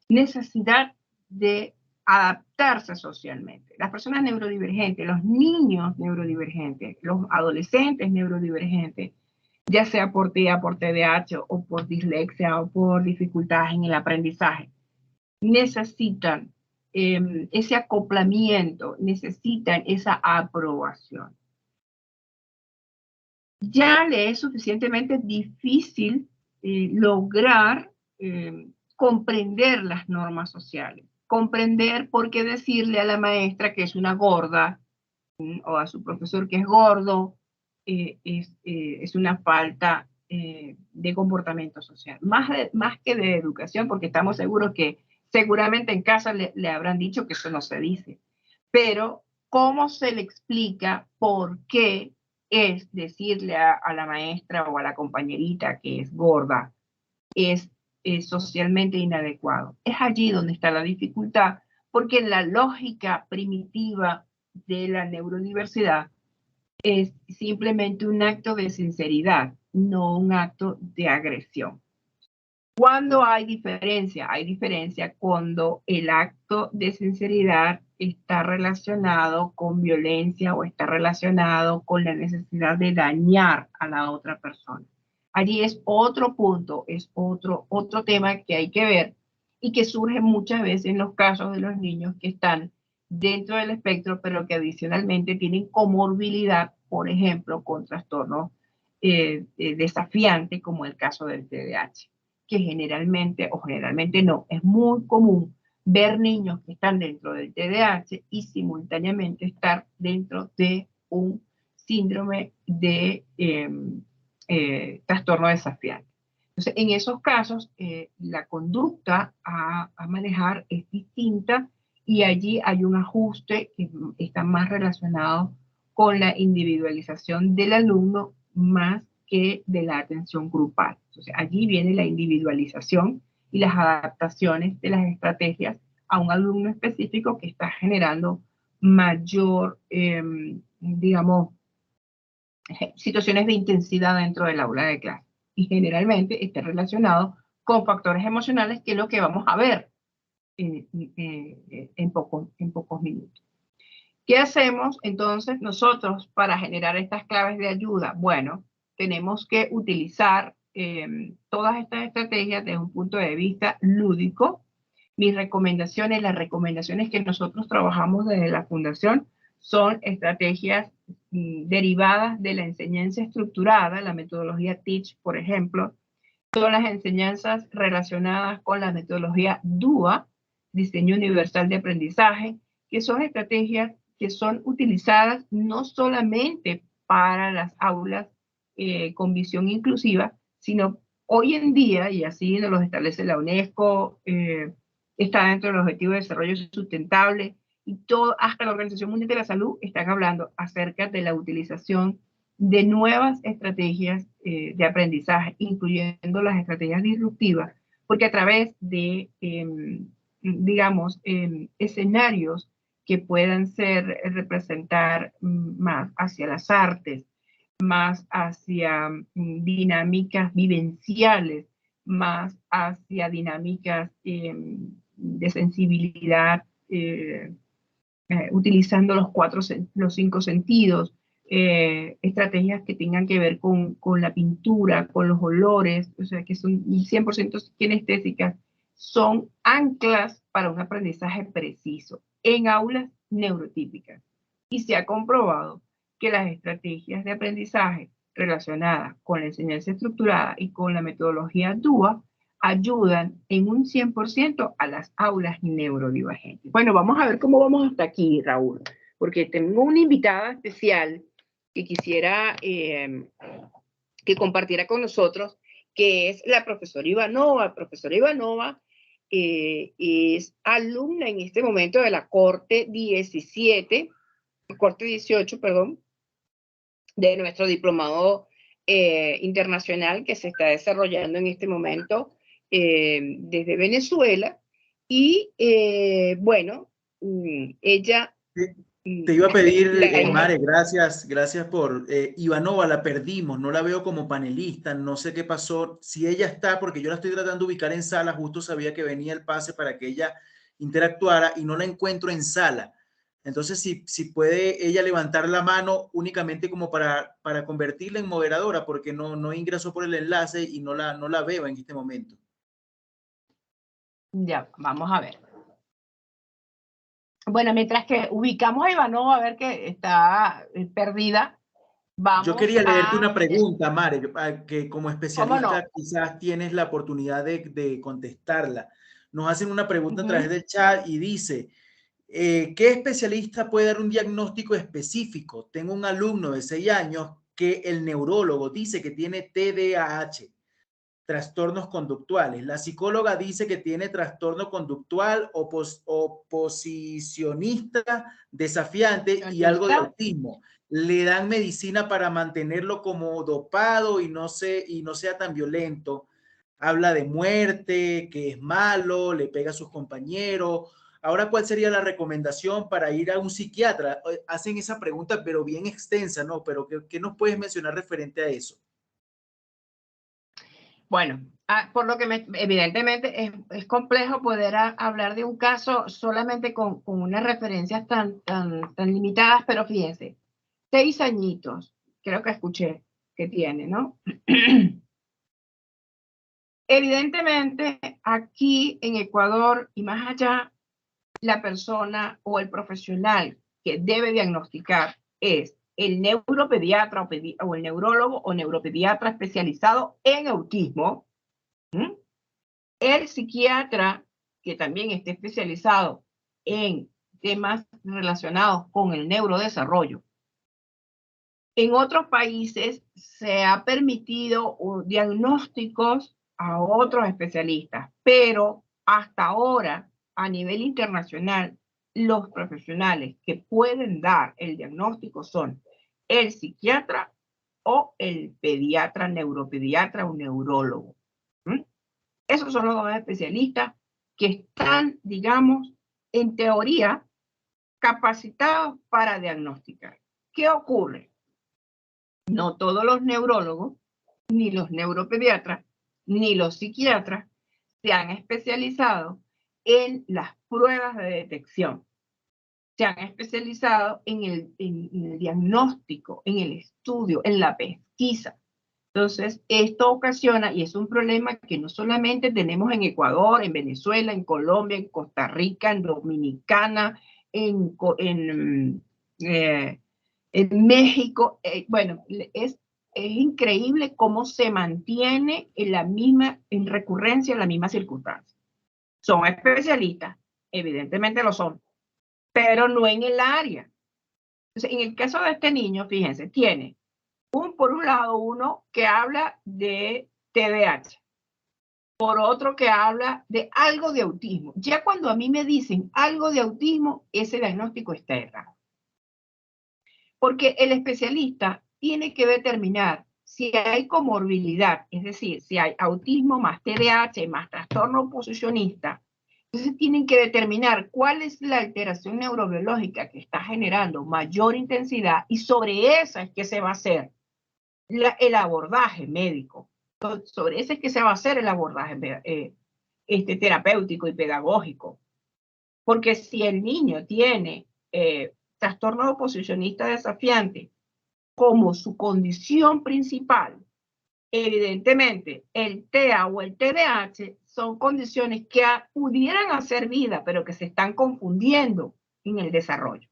necesidad de adaptarse socialmente. Las personas neurodivergentes, los niños neurodivergentes, los adolescentes neurodivergentes, ya sea por TEA, por TDAH o por dislexia o por dificultades en el aprendizaje, necesitan ese acoplamiento, necesitan esa aprobación. Ya le es suficientemente difícil lograr comprender las normas sociales, comprender por qué decirle a la maestra que es una gorda o a su profesor que es gordo es una falta de comportamiento social, más que de educación, porque estamos seguros que seguramente en casa le habrán dicho que eso no se dice, pero ¿cómo se le explica por qué es decirle a la maestra o a la compañerita que es gorda es socialmente inadecuado? Es allí donde está la dificultad, porque la lógica primitiva de la neurodiversidad es simplemente un acto de sinceridad, no un acto de agresión. ¿Cuándo hay diferencia? Hay diferencia cuando el acto de sinceridad está relacionado con violencia o está relacionado con la necesidad de dañar a la otra persona. Allí es otro punto, es otro tema que hay que ver y que surge muchas veces en los casos de los niños que están dentro del espectro, pero que adicionalmente tienen comorbilidad, por ejemplo, con trastornos desafiantes, como el caso del TDAH, que generalmente no, es muy común ver niños que están dentro del TDAH y simultáneamente estar dentro de un síndrome de trastorno desafiante. Entonces, en esos casos, la conducta a manejar es distinta y allí hay un ajuste que está más relacionado con la individualización del alumno más que de la atención grupal. Entonces, allí viene la individualización y las adaptaciones de las estrategias a un alumno específico que está generando mayor, digamos, situaciones de intensidad dentro del aula de clase. Y generalmente está relacionado con factores emocionales, que es lo que vamos a ver en pocos minutos. ¿Qué hacemos entonces nosotros para generar estas claves de ayuda? Bueno, tenemos que utilizar todas estas estrategias desde un punto de vista lúdico. Mis recomendaciones, las recomendaciones que nosotros trabajamos desde la Fundación, son estrategias derivadas de la enseñanza estructurada, la metodología TEACH, por ejemplo. Son las enseñanzas relacionadas con la metodología DUA, Diseño Universal de Aprendizaje, que son estrategias que son utilizadas no solamente para las aulas con visión inclusiva, sino hoy en día, y así nos lo establece la UNESCO, está dentro de los Objetivos de Desarrollo Sustentable, y todo, hasta la Organización Mundial de la Salud están hablando acerca de la utilización de nuevas estrategias de aprendizaje, incluyendo las estrategias disruptivas, porque a través de, digamos, escenarios que puedan representar más hacia las artes, más hacia dinámicas vivenciales, más hacia dinámicas de sensibilidad, utilizando los 5 sentidos, estrategias que tengan que ver con la pintura, con los olores, o sea, que son 100% kinestésicas, son anclas para un aprendizaje preciso en aulas neurotípicas. Y se ha comprobado que las estrategias de aprendizaje relacionadas con la enseñanza estructurada y con la metodología DUA ayudan en un 100% a las aulas neurodivergentes. Bueno, vamos a ver cómo vamos hasta aquí, Raúl, porque tengo una invitada especial que quisiera que compartiera con nosotros, que es la profesora Ivanova. Profesora Ivanova es alumna en este momento de la Corte 18, perdón, de nuestro diplomado internacional que se está desarrollando en este momento desde Venezuela. Y bueno, ella... Te iba a pedir, Mare, gracias por... Ivanova la perdimos, no la veo como panelista, no sé qué pasó. Si ella está, porque yo la estoy tratando de ubicar en sala, justo sabía que venía el pase para que ella interactuara y no la encuentro en sala. Entonces, si puede ella levantar la mano únicamente como para convertirla en moderadora, porque no ingresó por el enlace y no la veo en este momento. Ya, vamos a ver. Bueno, mientras que ubicamos a Ivanova, a ver que está perdida, vamos. Yo quería leerte una pregunta, Mare, que como especialista quizás tienes la oportunidad de contestarla. Nos hacen una pregunta a través del chat y dice, ¿qué especialista puede dar un diagnóstico específico? Tengo un alumno de 6 años que el neurólogo dice que tiene TDAH, trastornos conductuales. La psicóloga dice que tiene trastorno conductual oposicionista, desafiante y algo de autismo. Le dan medicina para mantenerlo como dopado y no sea tan violento. Habla de muerte, que es malo, le pega a sus compañeros. Ahora, ¿cuál sería la recomendación para ir a un psiquiatra? Hacen esa pregunta, pero bien extensa, ¿no? Pero ¿qué nos puedes mencionar referente a eso? Bueno, por lo que evidentemente es complejo poder hablar de un caso solamente con unas referencias tan limitadas, pero fíjense, 6 añitos, creo que escuché que tiene, ¿no? Evidentemente, aquí en Ecuador y más allá, la persona o el profesional que debe diagnosticar es el neuropediatra o el neurólogo o neuropediatra especializado en autismo, el psiquiatra que también esté especializado en temas relacionados con el neurodesarrollo. En otros países se ha permitido diagnósticos a otros especialistas, pero hasta ahora, a nivel internacional, los profesionales que pueden dar el diagnóstico son el psiquiatra o el pediatra, neuropediatra o neurólogo. Esos son los 2 especialistas que están, digamos, en teoría, capacitados para diagnosticar. ¿Qué ocurre? No todos los neurólogos, ni los neuropediatras, ni los psiquiatras se han especializado en las pruebas de detección. Se han especializado en el diagnóstico, en el estudio, en la pesquisa. Entonces, esto ocasiona, y es un problema que no solamente tenemos en Ecuador, en Venezuela, en Colombia, en Costa Rica, en Dominicana, en México. Bueno, es increíble cómo se mantiene en recurrencia en la misma circunstancia. Son especialistas, evidentemente lo son, pero no en el área. Entonces, en el caso de este niño, fíjense, tiene por un lado uno que habla de TDAH, por otro que habla de algo de autismo. Ya cuando a mí me dicen algo de autismo, ese diagnóstico está errado. Porque el especialista tiene que determinar si hay comorbilidad, es decir, si hay autismo más TDAH más trastorno oposicionista. Entonces tienen que determinar cuál es la alteración neurobiológica que está generando mayor intensidad, y sobre esa es que se va a hacer el abordaje médico. Entonces, sobre ese es que se va a hacer el abordaje terapéutico y pedagógico. Porque si el niño tiene trastorno oposicionista desafiante como su condición principal, evidentemente el TEA o el TDAH son condiciones que pudieran hacer vida, pero que se están confundiendo en el desarrollo.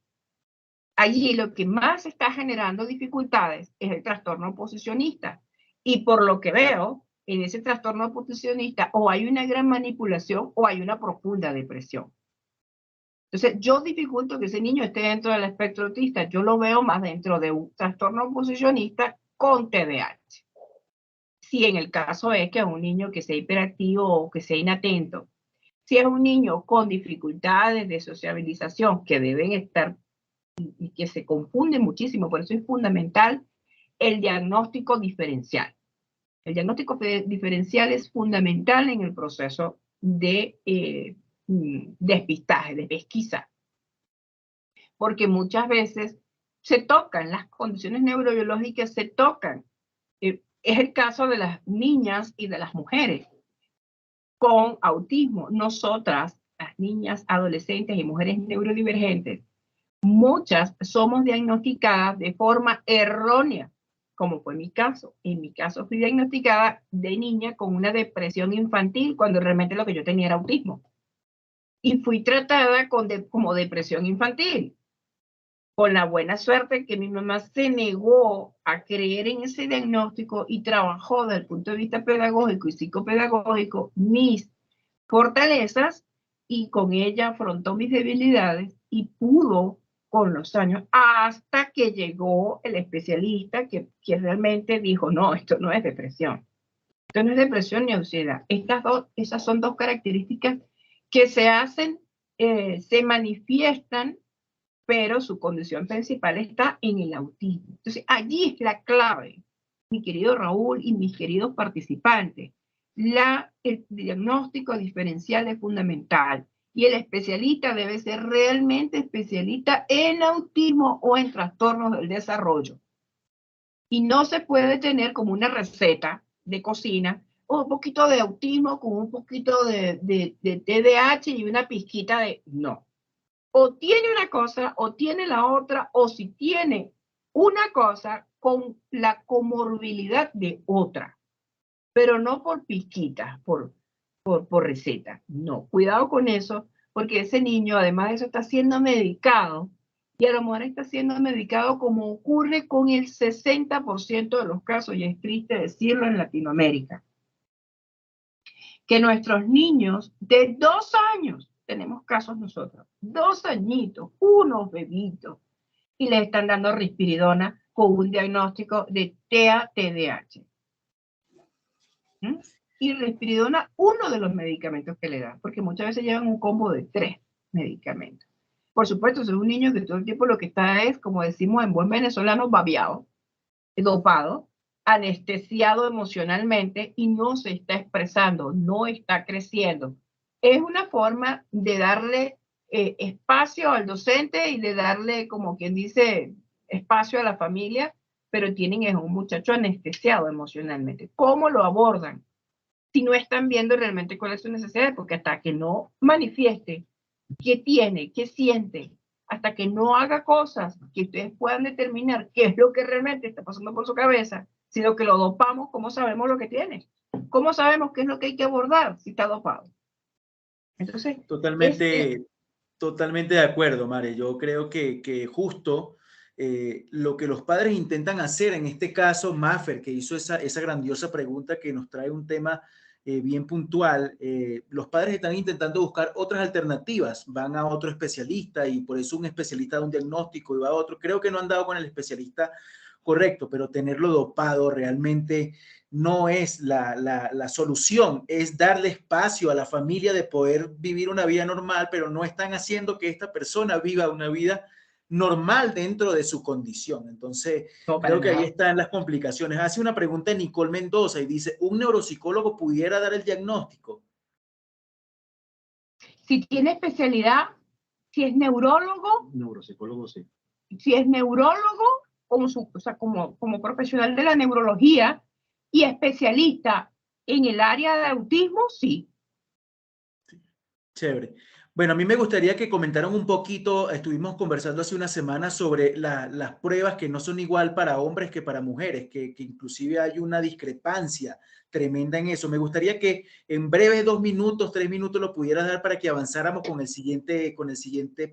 Allí lo que más está generando dificultades es el trastorno oposicionista. Y por lo que veo, en ese trastorno oposicionista o hay una gran manipulación o hay una profunda depresión. Entonces, yo dificulto que ese niño esté dentro del espectro autista. Yo lo veo más dentro de un trastorno oposicionista con TDAH. Si en el caso es que es un niño que sea hiperactivo o que sea inatento, si es un niño con dificultades de sociabilización que deben estar y que se confunde muchísimo, por eso es fundamental el diagnóstico diferencial. El diagnóstico diferencial es fundamental en el proceso de despistaje, de pesquisa, porque muchas veces se tocan, las condiciones neurobiológicas se tocan. Es el caso de las niñas y de las mujeres con autismo. Nosotras, las niñas, adolescentes y mujeres neurodivergentes, muchas somos diagnosticadas de forma errónea, como fue mi caso. En mi caso fui diagnosticada de niña con una depresión infantil cuando realmente lo que yo tenía era autismo. Y fui tratada como depresión infantil, con la buena suerte que mi mamá se negó a creer en ese diagnóstico y trabajó desde el punto de vista pedagógico y psicopedagógico mis fortalezas, y con ella afrontó mis debilidades y pudo con los años, hasta que llegó el especialista que realmente dijo, no, esto no es depresión. Esto no es depresión ni ansiedad. Esas son dos características que se manifiestan, pero su condición principal está en el autismo. Entonces, allí es la clave, mi querido Raúl y mis queridos participantes. El diagnóstico diferencial es fundamental y el especialista debe ser realmente especialista en autismo o en trastornos del desarrollo. Y no se puede tener como una receta de cocina un poquito de autismo con un poquito de TDAH y una pizquita de... No. O tiene una cosa o tiene la otra, o si tiene una cosa con la comorbilidad de otra, pero no por pizquitas, por receta. No, cuidado con eso, porque ese niño además de eso está siendo medicado, y a lo mejor está siendo medicado como ocurre con el 60% de los casos, y es triste decirlo, en Latinoamérica. Que nuestros niños de 2 años, tenemos casos nosotros, 2 añitos, unos bebitos, y les están dando risperidona con un diagnóstico de TEA-TDAH. Y risperidona, uno de los medicamentos que le dan, porque muchas veces llevan un combo de 3 medicamentos. Por supuesto, si es un niño que todo el tiempo lo que está es, como decimos en buen venezolano, babeado, dopado, anestesiado emocionalmente y no se está expresando, no está creciendo. Es una forma de darle espacio al docente y de darle, como quien dice, espacio a la familia, pero tienen a un muchacho anestesiado emocionalmente. ¿Cómo lo abordan? Si no están viendo realmente cuál es su necesidad, porque hasta que no manifieste qué tiene, qué siente, hasta que no haga cosas que ustedes puedan determinar qué es lo que realmente está pasando por su cabeza, sino que lo dopamos, ¿cómo sabemos lo que tiene? ¿Cómo sabemos qué es lo que hay que abordar si está dopado? Entonces, Totalmente de acuerdo, Mare. Yo creo que justo lo que los padres intentan hacer, en este caso, Maffer, que hizo esa grandiosa pregunta que nos trae un tema bien puntual, los padres están intentando buscar otras alternativas, van a otro especialista y por eso un especialista da un diagnóstico y va a otro. Creo que no han dado con el especialista correcto, pero tenerlo dopado realmente no es la solución, es darle espacio a la familia de poder vivir una vida normal, pero no están haciendo que esta persona viva una vida normal dentro de su condición. Entonces, no, creo que ahí nada. están las complicaciones. Hace una pregunta Nicole Mendoza y dice, ¿un neuropsicólogo pudiera dar el diagnóstico? Si tiene especialidad, si es neurólogo, Neuropsicólogo, sí. si es neurólogo, o sea, como profesional de la neurología y especialista en el área de autismo, sí. Chévere. Bueno, a mí me gustaría que comentaran un poquito, estuvimos conversando hace una semana sobre las pruebas que no son igual para hombres que para mujeres, que inclusive hay una discrepancia tremenda en eso. Me gustaría que en breves 2 minutos, 3 minutos lo pudieras dar para que avanzáramos con el siguiente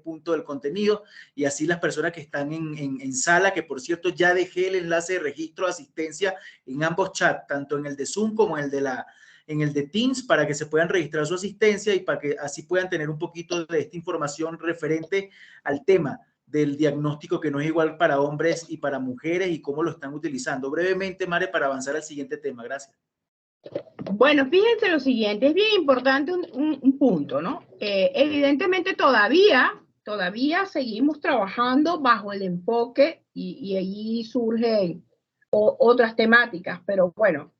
punto del contenido y así las personas que están en sala, que por cierto ya dejé el enlace de registro de asistencia en ambos chats, tanto en el de Zoom como en el de Teams para que se puedan registrar su asistencia y para que así puedan tener un poquito de esta información referente al tema del diagnóstico que no es igual para hombres y para mujeres y cómo lo están utilizando. Brevemente, Mare, para avanzar al siguiente tema. Gracias. Bueno, fíjense lo siguiente, es bien importante un punto, ¿no? Evidentemente todavía seguimos trabajando bajo el enfoque y allí surgen otras temáticas, pero bueno,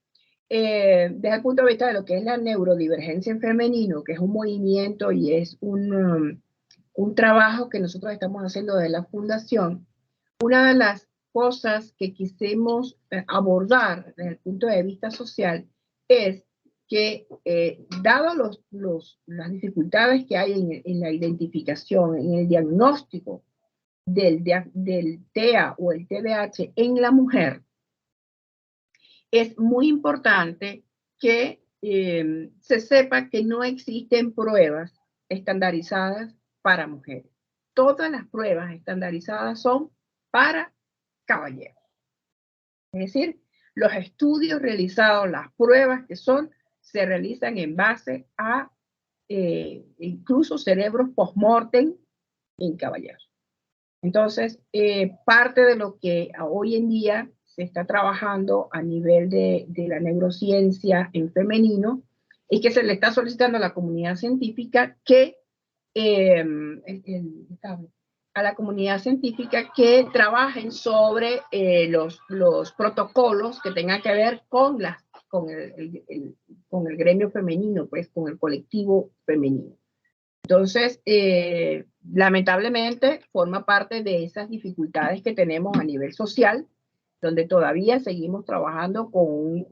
desde el punto de vista de lo que es la neurodivergencia en femenino, que es un movimiento y es un trabajo que nosotros estamos haciendo desde la fundación, una de las cosas que quisimos abordar desde el punto de vista social es que, dado las dificultades que hay en la identificación, en el diagnóstico del TEA o el TDAH en la mujer, es muy importante que se sepa que no existen pruebas estandarizadas para mujeres. Todas las pruebas estandarizadas son para caballeros. Es decir, los estudios realizados, las pruebas que son, se realizan en base a incluso cerebros post-mortem en caballeros. Entonces, parte de lo que hoy en día se está trabajando a nivel de la neurociencia en femenino es que se le está solicitando a la comunidad científica que a la comunidad científica que trabajen sobre los protocolos que tengan que ver con el gremio femenino, pues con el colectivo femenino. Entonces, lamentablemente, forma parte de esas dificultades que tenemos a nivel social, donde todavía seguimos trabajando con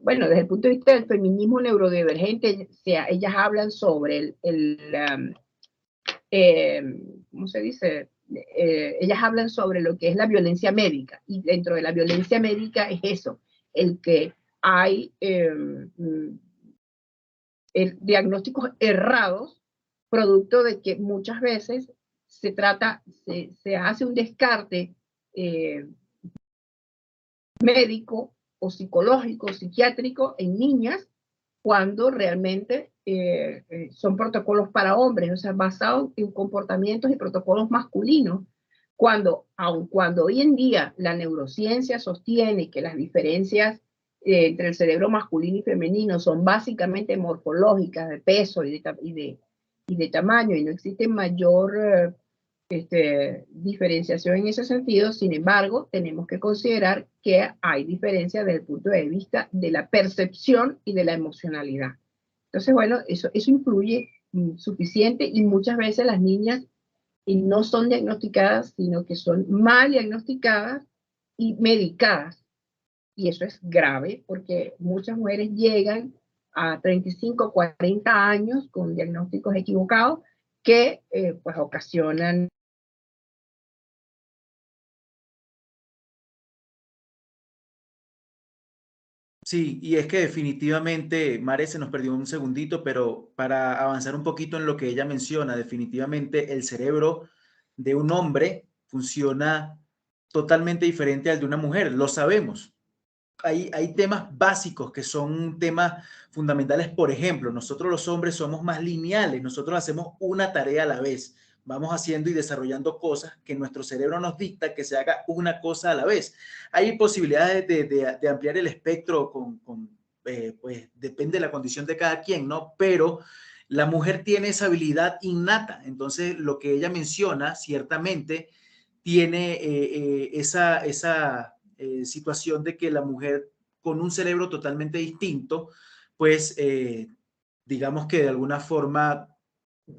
bueno, desde el punto de vista del feminismo neurodivergente, ellas hablan sobre ¿cómo se dice? Ellas hablan sobre lo que es la violencia médica, y dentro de la violencia médica es eso, el que hay diagnósticos errados, producto de que muchas veces se hace un descarte médico o psicológico, psiquiátrico en niñas, cuando realmente son protocolos para hombres, o sea, basados en comportamientos y protocolos masculinos, aun cuando hoy en día la neurociencia sostiene que las diferencias entre el cerebro masculino y femenino son básicamente morfológicas, de peso y de tamaño, y no existe mayor diferenciación en ese sentido. Sin embargo, tenemos que considerar que hay diferencias desde el punto de vista de la percepción y de la emocionalidad. Entonces, bueno, eso influye suficiente, y muchas veces las niñas no son diagnosticadas, sino que son mal diagnosticadas y medicadas. Y eso es grave porque muchas mujeres llegan a 35, 40 años con diagnósticos equivocados que pues ocasionan. Sí, y es que definitivamente, Mare, se nos perdió un segundito, pero para avanzar un poquito en lo que ella menciona, definitivamente el cerebro de un hombre funciona totalmente diferente al de una mujer, lo sabemos. Hay temas básicos que son temas fundamentales. Por ejemplo, nosotros los hombres somos más lineales, nosotros hacemos una tarea a la vez, vamos haciendo y desarrollando cosas que nuestro cerebro nos dicta que se haga una cosa a la vez. Hay posibilidades de ampliar el espectro pues depende de la condición de cada quien, ¿no? Pero la mujer tiene esa habilidad innata, entonces lo que ella menciona ciertamente tiene esa situación de que la mujer con un cerebro totalmente distinto, pues digamos que de alguna forma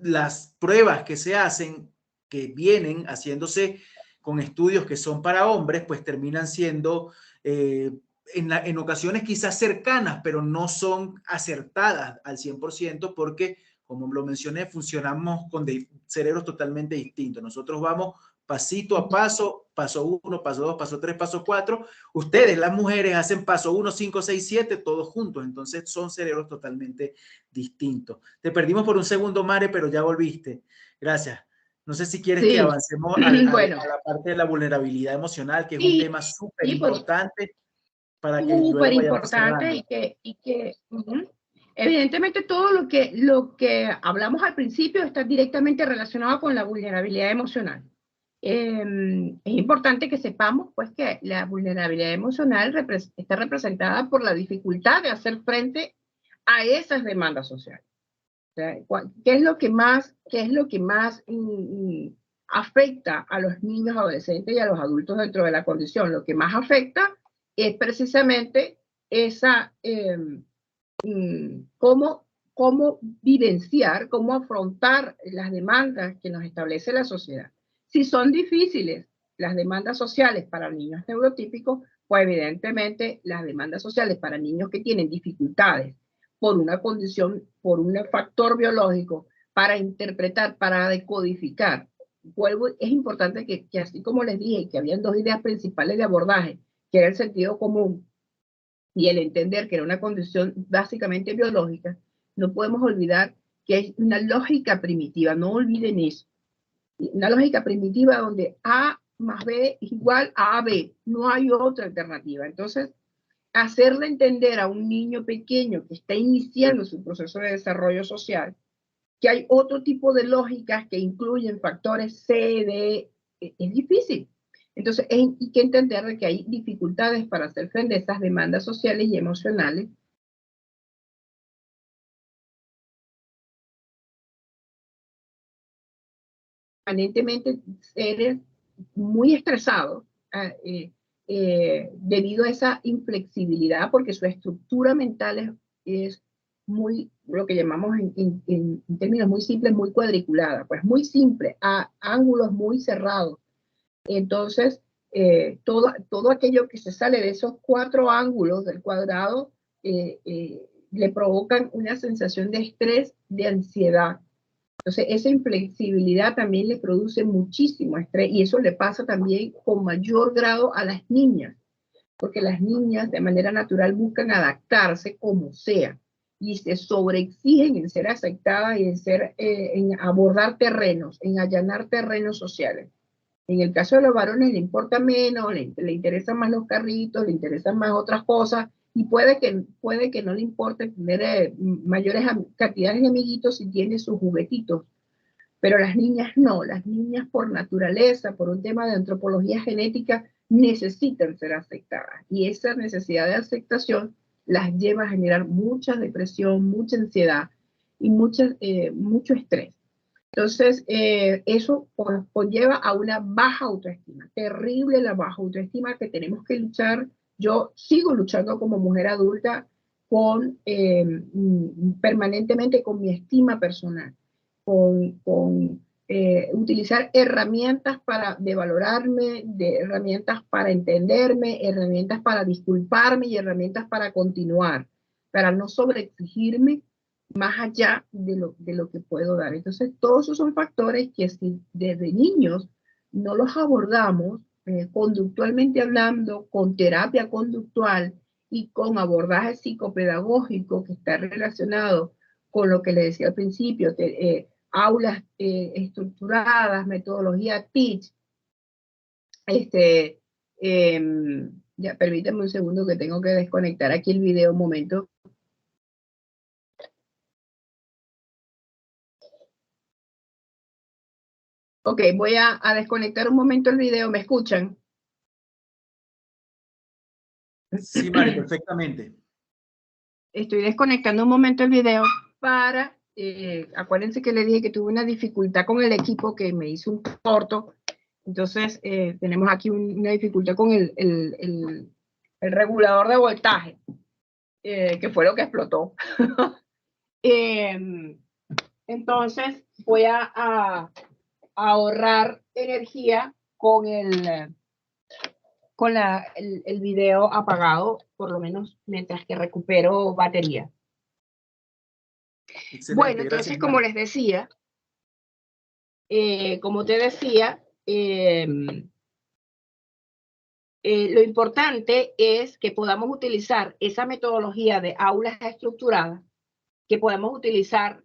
las pruebas que se hacen, que vienen haciéndose con estudios que son para hombres, pues terminan siendo en ocasiones quizás cercanas, pero no son acertadas al 100% porque, como lo mencioné, funcionamos con cerebros totalmente distintos. Nosotros vamos pasito a paso, paso 1, paso 2, paso 3, paso 4. Ustedes, las mujeres, hacen paso 1, 5, 6, 7, todos juntos. Entonces son cerebros totalmente distintos. Te perdimos por un segundo, Mare, pero ya volviste. Gracias. No sé si quieres que Sí, avancemos bueno, a la parte de la vulnerabilidad emocional, que es un sí, tema súper sí, pues importante para que súper luego vayamos importante cerrando. y que evidentemente todo lo que hablamos al principio está directamente relacionado con la vulnerabilidad emocional. Es importante que sepamos pues que la vulnerabilidad emocional está representada por la dificultad de hacer frente a esas demandas sociales. O sea, ¿qué es lo que más afecta a los niños, adolescentes y a los adultos dentro de la condición? Lo que más afecta es precisamente esa, cómo vivenciar, cómo afrontar las demandas que nos establece la sociedad. Si son difíciles las demandas sociales para niños neurotípicos, pues evidentemente las demandas sociales para niños que tienen dificultades por una condición, por un factor biológico, para interpretar, para decodificar. Es importante que así como les dije, que habían dos ideas principales de abordaje, que era el sentido común y el entender que era una condición básicamente biológica, no podemos olvidar que hay una lógica primitiva, no olviden eso. Una lógica primitiva donde A más B es igual a AB, no hay otra alternativa. Entonces, hacerle entender a un niño pequeño que está iniciando su proceso de desarrollo social que hay otro tipo de lógicas que incluyen factores C, D, es difícil. Entonces, hay que entender de que hay dificultades para hacer frente a esas demandas sociales y emocionales. Permanentemente seres muy estresados debido a esa inflexibilidad, porque su estructura mental es muy, lo que llamamos en términos muy simples, muy cuadriculada, pues muy simple, a ángulos muy cerrados. Entonces, todo aquello que se sale de esos 4 ángulos del cuadrado le provocan una sensación de estrés, de ansiedad. Entonces, esa inflexibilidad también le produce muchísimo estrés y eso le pasa también con mayor grado a las niñas, porque las niñas de manera natural buscan adaptarse como sea y se sobreexigen en ser aceptadas y en abordar terrenos, en allanar terrenos sociales. En el caso de los varones le importa menos, le interesan más los carritos, le interesan más otras cosas, y puede que no le importe tener mayores cantidades de amiguitos si tiene sus juguetitos. Pero las niñas no, las niñas por naturaleza, por un tema de antropología genética, necesitan ser aceptadas. Y esa necesidad de aceptación las lleva a generar mucha depresión, mucha ansiedad y mucho estrés. Entonces, eso conlleva a una baja autoestima, terrible la baja autoestima que tenemos que luchar. Yo sigo luchando como mujer adulta permanentemente con mi estima personal, con utilizar herramientas de valorarme, de herramientas para entenderme, herramientas para disculparme y herramientas para continuar, para no sobreexigirme más allá de lo que puedo dar. Entonces, todos esos son factores que si desde niños no los abordamos, conductualmente hablando, con terapia conductual y con abordaje psicopedagógico que está relacionado con lo que le decía al principio, aulas estructuradas, metodología TEACH. Ya permítanme un segundo que tengo que desconectar aquí el video un momento. Ok, voy a desconectar un momento el video. ¿Me escuchan? Sí, Mari, perfectamente. Estoy desconectando un momento el video para, acuérdense que le dije que tuve una dificultad con el equipo que me hizo un corto. Entonces, tenemos aquí una dificultad con el regulador de voltaje, que fue lo que explotó. Entonces, voy a ahorrar energía con el video apagado, por lo menos mientras que recupero batería. Excelente, bueno, entonces, gracias, como les decía, como te decía, lo importante es que podamos utilizar esa metodología de aulas estructuradas, que podamos utilizar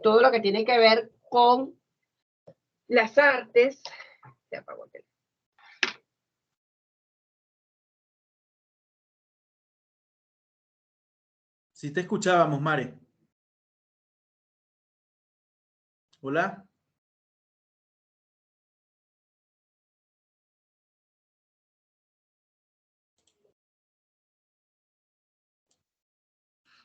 todo lo que tiene que ver con las artes. Se apagó el teléfono. Sí te escuchábamos, Mare. Hola.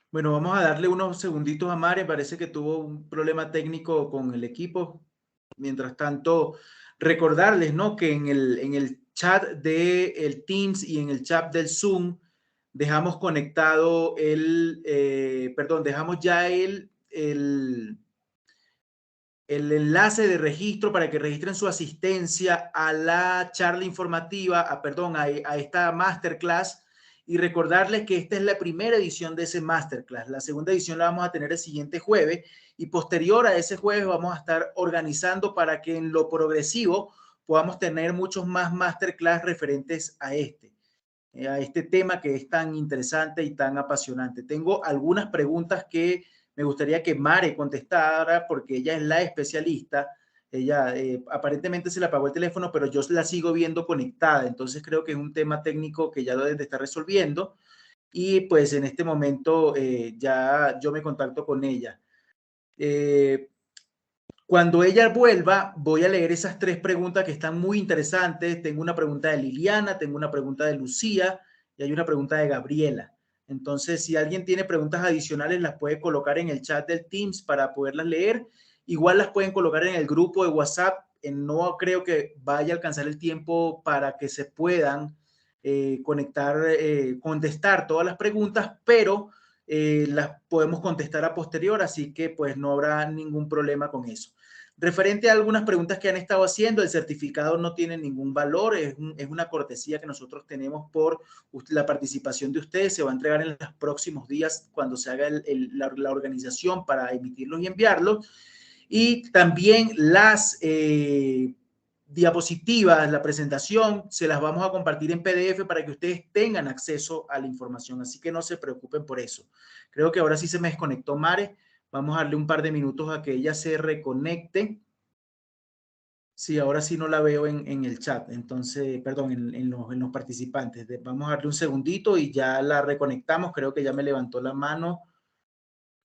Bueno, vamos a darle unos segunditos a Mare. Parece que tuvo un problema técnico con el equipo. Mientras tanto, recordarles, ¿no? Que en el chat del Teams y en el chat del Zoom dejamos conectado dejamos ya el enlace de registro para que registren su asistencia a la charla informativa, a esta masterclass, y recordarles que esta es la primera edición de ese masterclass. La segunda edición la vamos a tener el siguiente jueves y posterior a ese jueves vamos a estar organizando para que en lo progresivo podamos tener muchos más masterclass referentes a este tema que es tan interesante y tan apasionante. Tengo algunas preguntas que me gustaría que Mare contestara porque ella es la especialista. Ella aparentemente se le apagó el teléfono, pero yo la sigo viendo conectada. Entonces creo que es un tema técnico que ya lo debe de estar resolviendo. Y pues en este momento ya yo me contacto con ella. Cuando ella vuelva, voy a leer esas 3 preguntas que están muy interesantes. Tengo una pregunta de Liliana, tengo una pregunta de Lucía y hay una pregunta de Gabriela. Entonces, si alguien tiene preguntas adicionales, las puede colocar en el chat del Teams para poderlas leer. Igual las pueden colocar en el grupo de WhatsApp. No creo que vaya a alcanzar el tiempo para que se puedan contestar todas las preguntas, pero las podemos contestar a posterior, así que pues no habrá ningún problema con eso. Referente a algunas preguntas que han estado haciendo, el certificado no tiene ningún valor, es una cortesía que nosotros tenemos por la participación de ustedes, se va a entregar en los próximos días cuando se haga la organización para emitirlos y enviarlos. Y también las diapositivas, la presentación, se las vamos a compartir en PDF para que ustedes tengan acceso a la información, así que no se preocupen por eso. Creo que ahora sí se me desconectó Mare. Vamos a darle un par de minutos a que ella se reconecte. Sí, ahora sí no la veo en el chat, entonces, perdón, en los participantes. Vamos a darle un segundito y ya la reconectamos. Creo que ya me levantó la mano.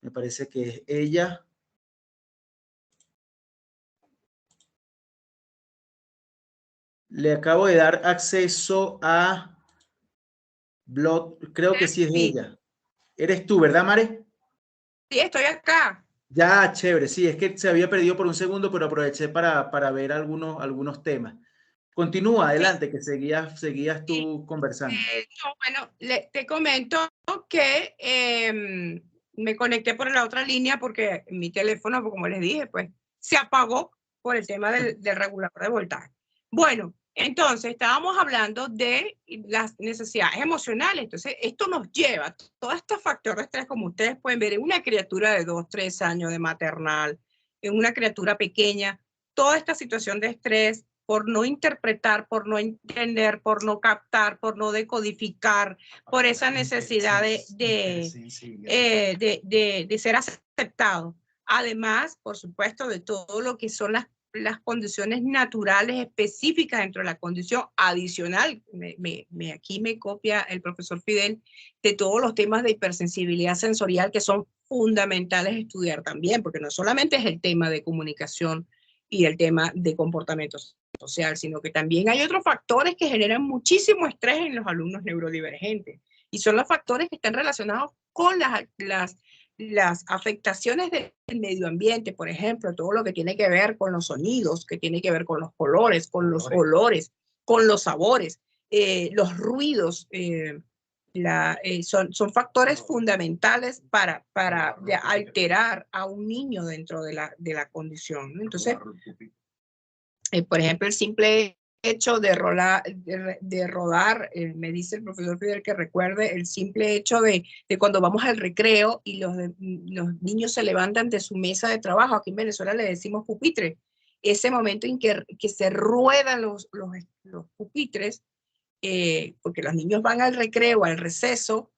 Me parece que es ella. Le acabo de dar acceso a Blog. Creo que sí es ella. Eres tú, ¿verdad, Mare? Sí, estoy acá. Ya, chévere. Sí, es que se había perdido por un segundo, pero aproveché para ver algunos temas. Continúa, adelante, que seguías tú conversando. Bueno, te comento que me conecté por la otra línea porque mi teléfono, como les dije, pues se apagó por el tema del regulador de voltaje. Bueno, entonces estábamos hablando de las necesidades emocionales. Entonces esto nos lleva, todo este factor de estrés, como ustedes pueden ver, en una criatura de 2, 3 años de maternal, en una criatura pequeña, toda esta situación de estrés por no interpretar, por no entender, por no captar, por no decodificar, por esa necesidad de ser aceptado. Además, por supuesto, de todo lo que son las condiciones naturales específicas dentro de la condición adicional. Aquí me copia el profesor Fidel de todos los temas de hipersensibilidad sensorial que son fundamentales estudiar también, porque no solamente es el tema de comunicación y el tema de comportamiento social, sino que también hay otros factores que generan muchísimo estrés en los alumnos neurodivergentes, y son los factores que están relacionados con las afectaciones del medio ambiente, por ejemplo, todo lo que tiene que ver con los sonidos, que tiene que ver con los colores, con los olores, con los sabores, los ruidos, son factores fundamentales para alterar a un niño dentro de la condición, ¿no? Entonces, por ejemplo, el simple hecho de rodar, me dice el profesor Fidel que recuerde el simple hecho de cuando vamos al recreo y los niños se levantan de su mesa de trabajo, aquí en Venezuela le decimos pupitre, ese momento en que se ruedan los pupitres, porque los niños van al recreo, al receso,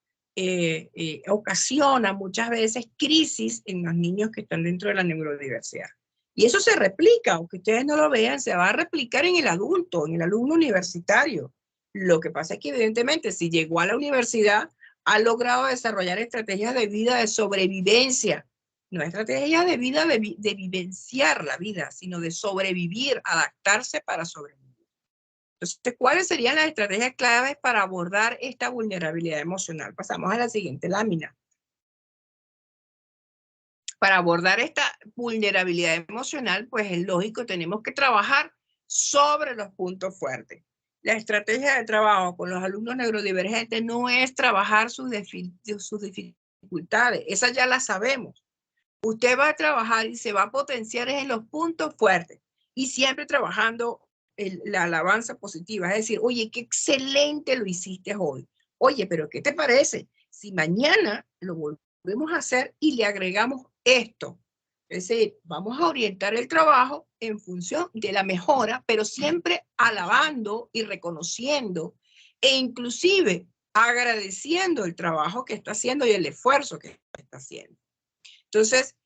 ocasiona muchas veces crisis en los niños que están dentro de la neurodiversidad. Y eso se replica, aunque ustedes no lo vean, se va a replicar en el adulto, en el alumno universitario. Lo que pasa es que evidentemente si llegó a la universidad, ha logrado desarrollar estrategias de vida de sobrevivencia, no estrategias de vida de vivenciar la vida, sino de sobrevivir, adaptarse para sobrevivir. Entonces, ¿cuáles serían las estrategias claves para abordar esta vulnerabilidad emocional? Pasamos a la siguiente lámina. Para abordar esta vulnerabilidad emocional, pues es lógico, tenemos que trabajar sobre los puntos fuertes. La estrategia de trabajo con los alumnos neurodivergentes no es trabajar sus dificultades, esas ya las sabemos. Usted va a trabajar y se va a potenciar en los puntos fuertes y siempre trabajando la alabanza positiva, es decir, oye, qué excelente lo hiciste hoy. Oye, pero ¿qué te parece si mañana lo volvemos a hacer y le agregamos esto? Es decir, vamos a orientar el trabajo en función de la mejora, pero siempre alabando y reconociendo e inclusive agradeciendo el trabajo que está haciendo y el esfuerzo que está haciendo. Entonces,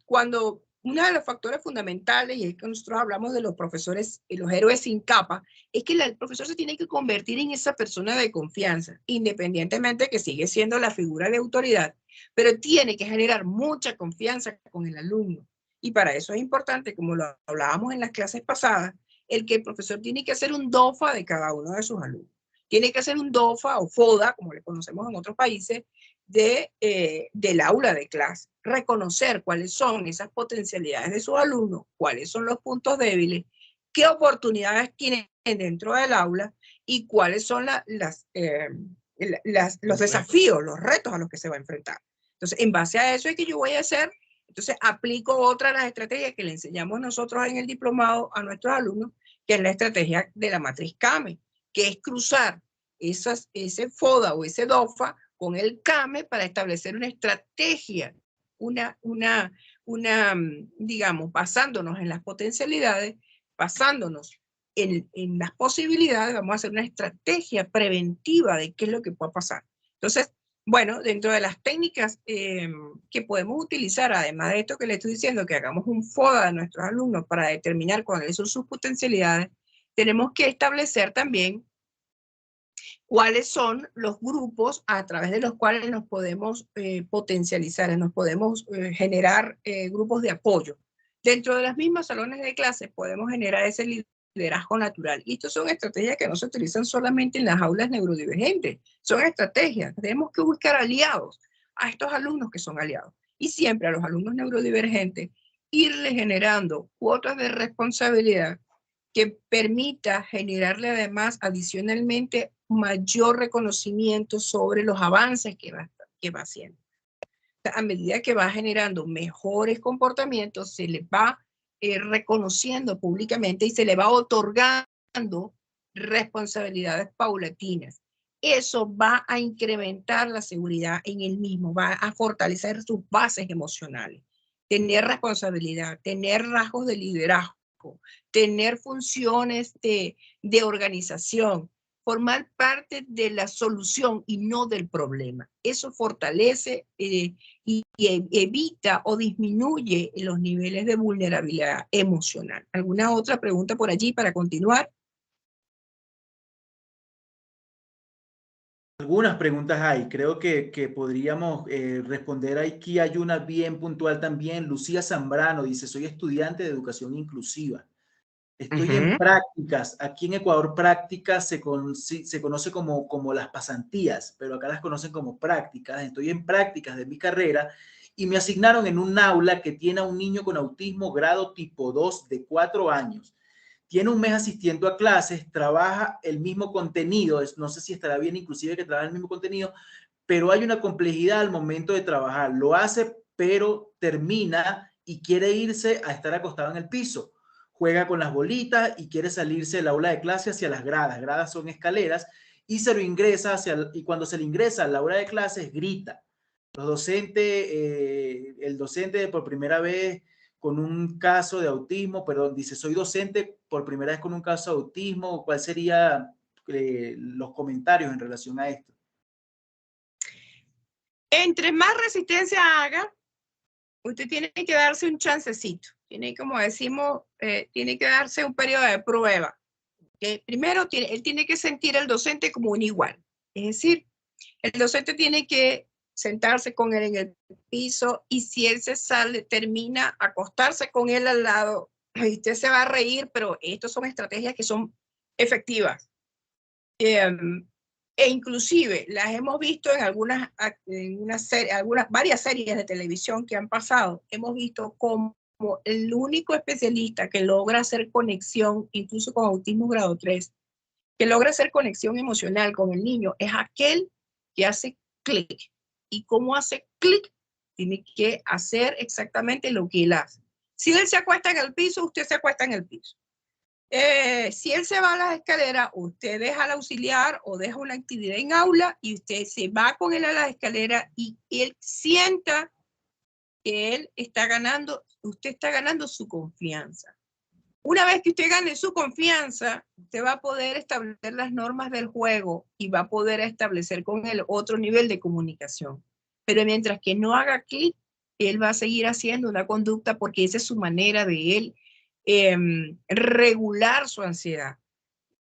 cuando uno de los factores fundamentales, y es que nosotros hablamos de los profesores y los héroes sin capa, es que el profesor se tiene que convertir en esa persona de confianza, independientemente que sigue siendo la figura de autoridad, pero tiene que generar mucha confianza con el alumno. Y para eso es importante, como lo hablábamos en las clases pasadas, el que el profesor tiene que hacer un DOFA de cada uno de sus alumnos. Tiene que hacer un DOFA o FODA, como le conocemos en otros países, del aula de clase, reconocer cuáles son esas potencialidades de sus alumnos, cuáles son los puntos débiles, qué oportunidades tienen dentro del aula y cuáles son los desafíos, los retos a los que se va a enfrentar. Entonces, en base a eso es que yo voy a hacer, entonces aplico otra de las estrategias que le enseñamos nosotros en el diplomado a nuestros alumnos, que es la estrategia de la matriz CAME, que es cruzar ese FODA o ese DOFA con el CAME para establecer una estrategia, digamos, basándonos en las potencialidades, basándonos en las posibilidades, vamos a hacer una estrategia preventiva de qué es lo que puede pasar. Entonces, bueno, dentro de las técnicas que podemos utilizar, además de esto que le estoy diciendo, que hagamos un FODA de nuestros alumnos para determinar cuáles son sus potencialidades, tenemos que establecer también cuáles son los grupos a través de los cuales nos podemos potencializar, nos podemos generar grupos de apoyo. Dentro de las mismas salones de clase podemos generar ese liderazgo natural. Y estas son estrategias que no se utilizan solamente en las aulas neurodivergentes, son estrategias. Tenemos que buscar aliados a estos alumnos que son aliados. Y siempre a los alumnos neurodivergentes irles generando cuotas de responsabilidad que permita generarle además adicionalmente mayor reconocimiento sobre los avances que va haciendo. a medida que va generando mejores comportamientos, se le va reconociendo públicamente y se le va otorgando responsabilidades paulatinas. Eso va a incrementar la seguridad en él mismo, va a fortalecer sus bases emocionales. Tener responsabilidad, tener rasgos de liderazgo, tener funciones de organización, formar parte de la solución y no del problema. Eso fortalece y evita o disminuye los niveles de vulnerabilidad emocional. ¿Alguna otra pregunta por allí para continuar? Algunas preguntas hay, creo que podríamos responder aquí. Hay una bien puntual también. Lucía Zambrano dice, soy estudiante de educación inclusiva. Estoy en prácticas. Aquí en Ecuador prácticas se conoce como las pasantías, pero acá las conocen como prácticas. Estoy en prácticas de mi carrera y me asignaron en un aula que tiene a un niño con autismo grado tipo 2 de 4 años. Tiene un mes asistiendo a clases, trabaja el mismo contenido, no sé si estará bien inclusive que trabaja el mismo contenido, pero hay una complejidad al momento de trabajar. Lo hace, pero termina y quiere irse a estar acostado en el piso. Juega con las bolitas y quiere salirse del aula de clase hacia las gradas. Gradas son escaleras y se lo ingresa y cuando se le ingresa al aula de clases grita. Los docentes, el docente por primera vez con un caso de autismo, perdón, dice, soy docente por primera vez con un caso de autismo. ¿Cuál sería los comentarios en relación a esto? Entre más resistencia haga, usted tiene que darse un chancecito. Tiene, como decimos, tiene que darse un periodo de prueba. Primero, él tiene que sentir al docente como un igual. Es decir, el docente tiene que sentarse con él en el piso y si él se sale, termina acostarse con él al lado. Y usted se va a reír, pero estas son estrategias que son efectivas. E inclusive las hemos visto en varias series de televisión que han pasado. Hemos visto como el único especialista que logra hacer conexión, incluso con autismo grado 3, que logra hacer conexión emocional con el niño, es aquel que hace clic. ¿Y cómo hace clic? Tiene que hacer exactamente lo que él hace. Si él se acuesta en el piso, usted se acuesta en el piso. Si él se va a las escaleras, usted deja al auxiliar o deja una actividad en aula y usted se va con él a las escaleras y él sienta que él está ganando, usted está ganando su confianza. Una vez que usted gane su confianza, usted va a poder establecer las normas del juego y va a poder establecer con él otro nivel de comunicación. Pero mientras que no haga clic, él va a seguir haciendo una conducta porque esa es su manera de él regular su ansiedad,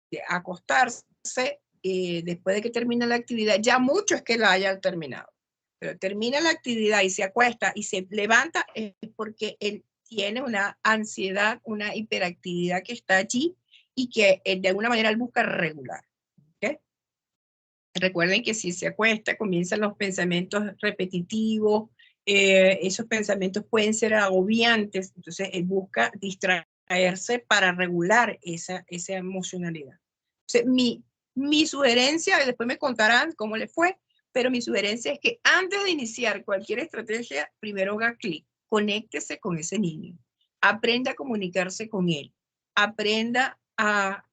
de acostarse después de que termina la actividad. Ya mucho es que la haya terminado, pero termina la actividad y se acuesta y se levanta es porque él tiene una ansiedad, una hiperactividad que está allí y que de alguna manera él busca regular. ¿Okay? Recuerden que si se acuesta comienzan los pensamientos repetitivos, esos pensamientos pueden ser agobiantes, entonces él busca distraerse para regular esa emocionalidad. Entonces, mi sugerencia, después me contarán cómo le fue, pero mi sugerencia es que antes de iniciar cualquier estrategia, primero haga clic, conéctese con ese niño, aprenda a comunicarse con él, aprenda a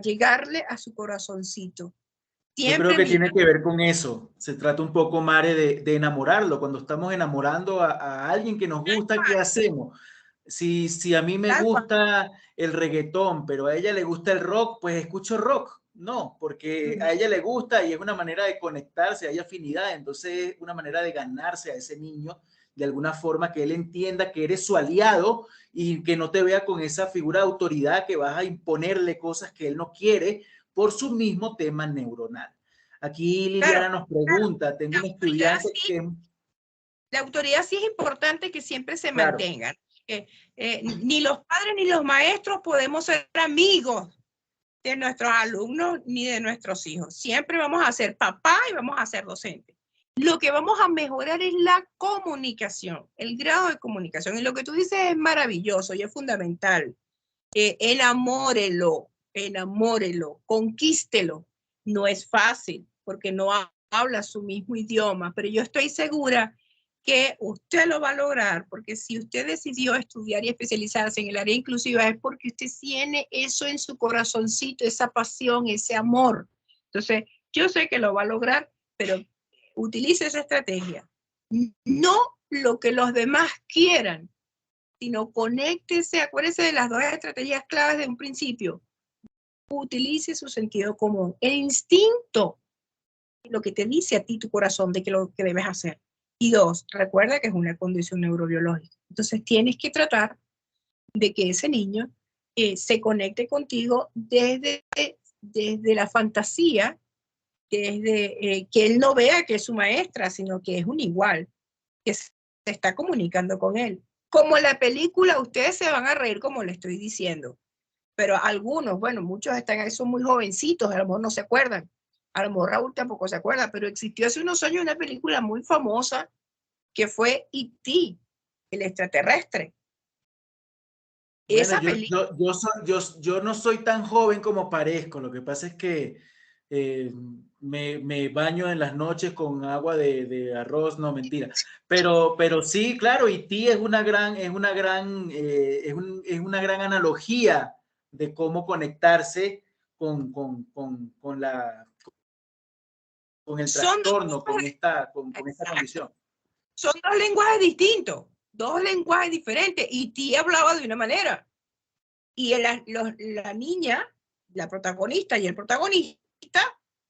llegarle a su corazoncito. Yo creo que tiene que ver con eso. Se trata un poco, Mare, de enamorarlo. Cuando estamos enamorando a alguien que nos gusta, ¿qué hacemos? Si a mí me gusta el reggaetón, pero a ella le gusta el rock, pues escucho rock. No, porque a ella le gusta y es una manera de conectarse, hay afinidad, entonces es una manera de ganarse a ese niño de alguna forma, que él entienda que eres su aliado y que no te vea con esa figura de autoridad que vas a imponerle cosas que él no quiere por su mismo tema neuronal. Aquí Liliana nos pregunta, tengo un estudiante que... La autoridad sí es importante que siempre se mantenga. Ni los padres ni los maestros podemos ser amigos de nuestros alumnos ni de nuestros hijos. Siempre vamos a ser papá y vamos a ser docente. Lo que vamos a mejorar es la comunicación, el grado de comunicación. Y lo que tú dices es maravilloso y es fundamental. Enamórelo, conquístelo. No es fácil porque no habla su mismo idioma, pero yo estoy segura que usted lo va a lograr, porque si usted decidió estudiar y especializarse en el área inclusiva es porque usted tiene eso en su corazoncito, esa pasión, ese amor. Entonces, yo sé que lo va a lograr, pero utilice esa estrategia. No lo que los demás quieran, sino conéctese, acuérdese de las dos estrategias claves de un principio. Utilice su sentido común, el instinto, lo que te dice a ti tu corazón de que lo que debes hacer. Y dos, recuerda que es una condición neurobiológica. Entonces tienes que tratar de que ese niño se conecte contigo desde la fantasía, desde que él no vea que es su maestra, sino que es un igual, que se está comunicando con él. Como en la película, ustedes se van a reír como le estoy diciendo, pero algunos, bueno, muchos están ahí, son muy jovencitos, a lo mejor no se acuerdan. A lo mejor Raúl tampoco se acuerda, pero existió hace unos años una película muy famosa que fue E.T., el extraterrestre. Bueno, Esa película. yo no soy tan joven como parezco. Lo que pasa es que me baño en las noches con agua de arroz, no, mentira. Pero sí, claro, Haití es una gran analogía de cómo conectarse con con el Son dos trastorno, lenguajes, con esta condición. son dos lenguajes distintos, dos lenguajes diferentes. E.T. hablaba de una manera y la niña, la protagonista y el protagonista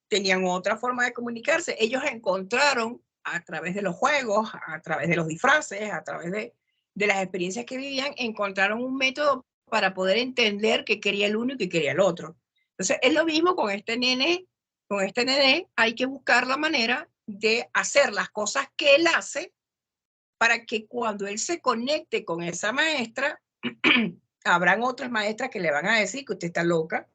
tenían otra forma de comunicarse. Ellos encontraron a través de los juegos, a través de los disfraces, a través de las experiencias que vivían, encontraron un método para poder entender qué quería el uno y qué quería el otro. Entonces, es lo mismo con este nene. Con este nene hay que buscar la manera de hacer las cosas que él hace para que cuando él se conecte con esa maestra, habrán otras maestras que le van a decir que usted está loca,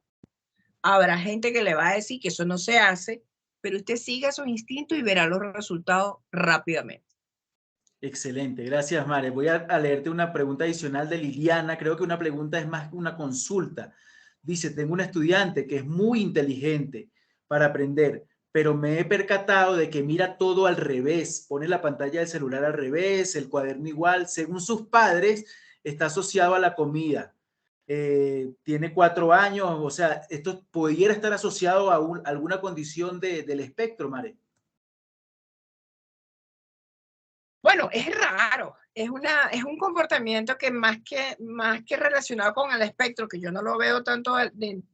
habrá gente que le va a decir que eso no se hace, pero usted siga su instinto y verá los resultados rápidamente. Excelente, gracias, Mare. Voy a leerte una pregunta adicional de Liliana. Creo que una pregunta es más que una consulta. Dice, tengo una estudiante que es muy inteligente para aprender, pero me he percatado de que mira todo al revés, pone la pantalla del celular al revés, el cuaderno igual. Según sus padres, está asociado a la comida. Tiene 4 años, o sea, esto pudiera estar asociado a alguna condición del espectro, Mare. Bueno, es raro, es un comportamiento que más que relacionado con el espectro, que yo no lo veo tanto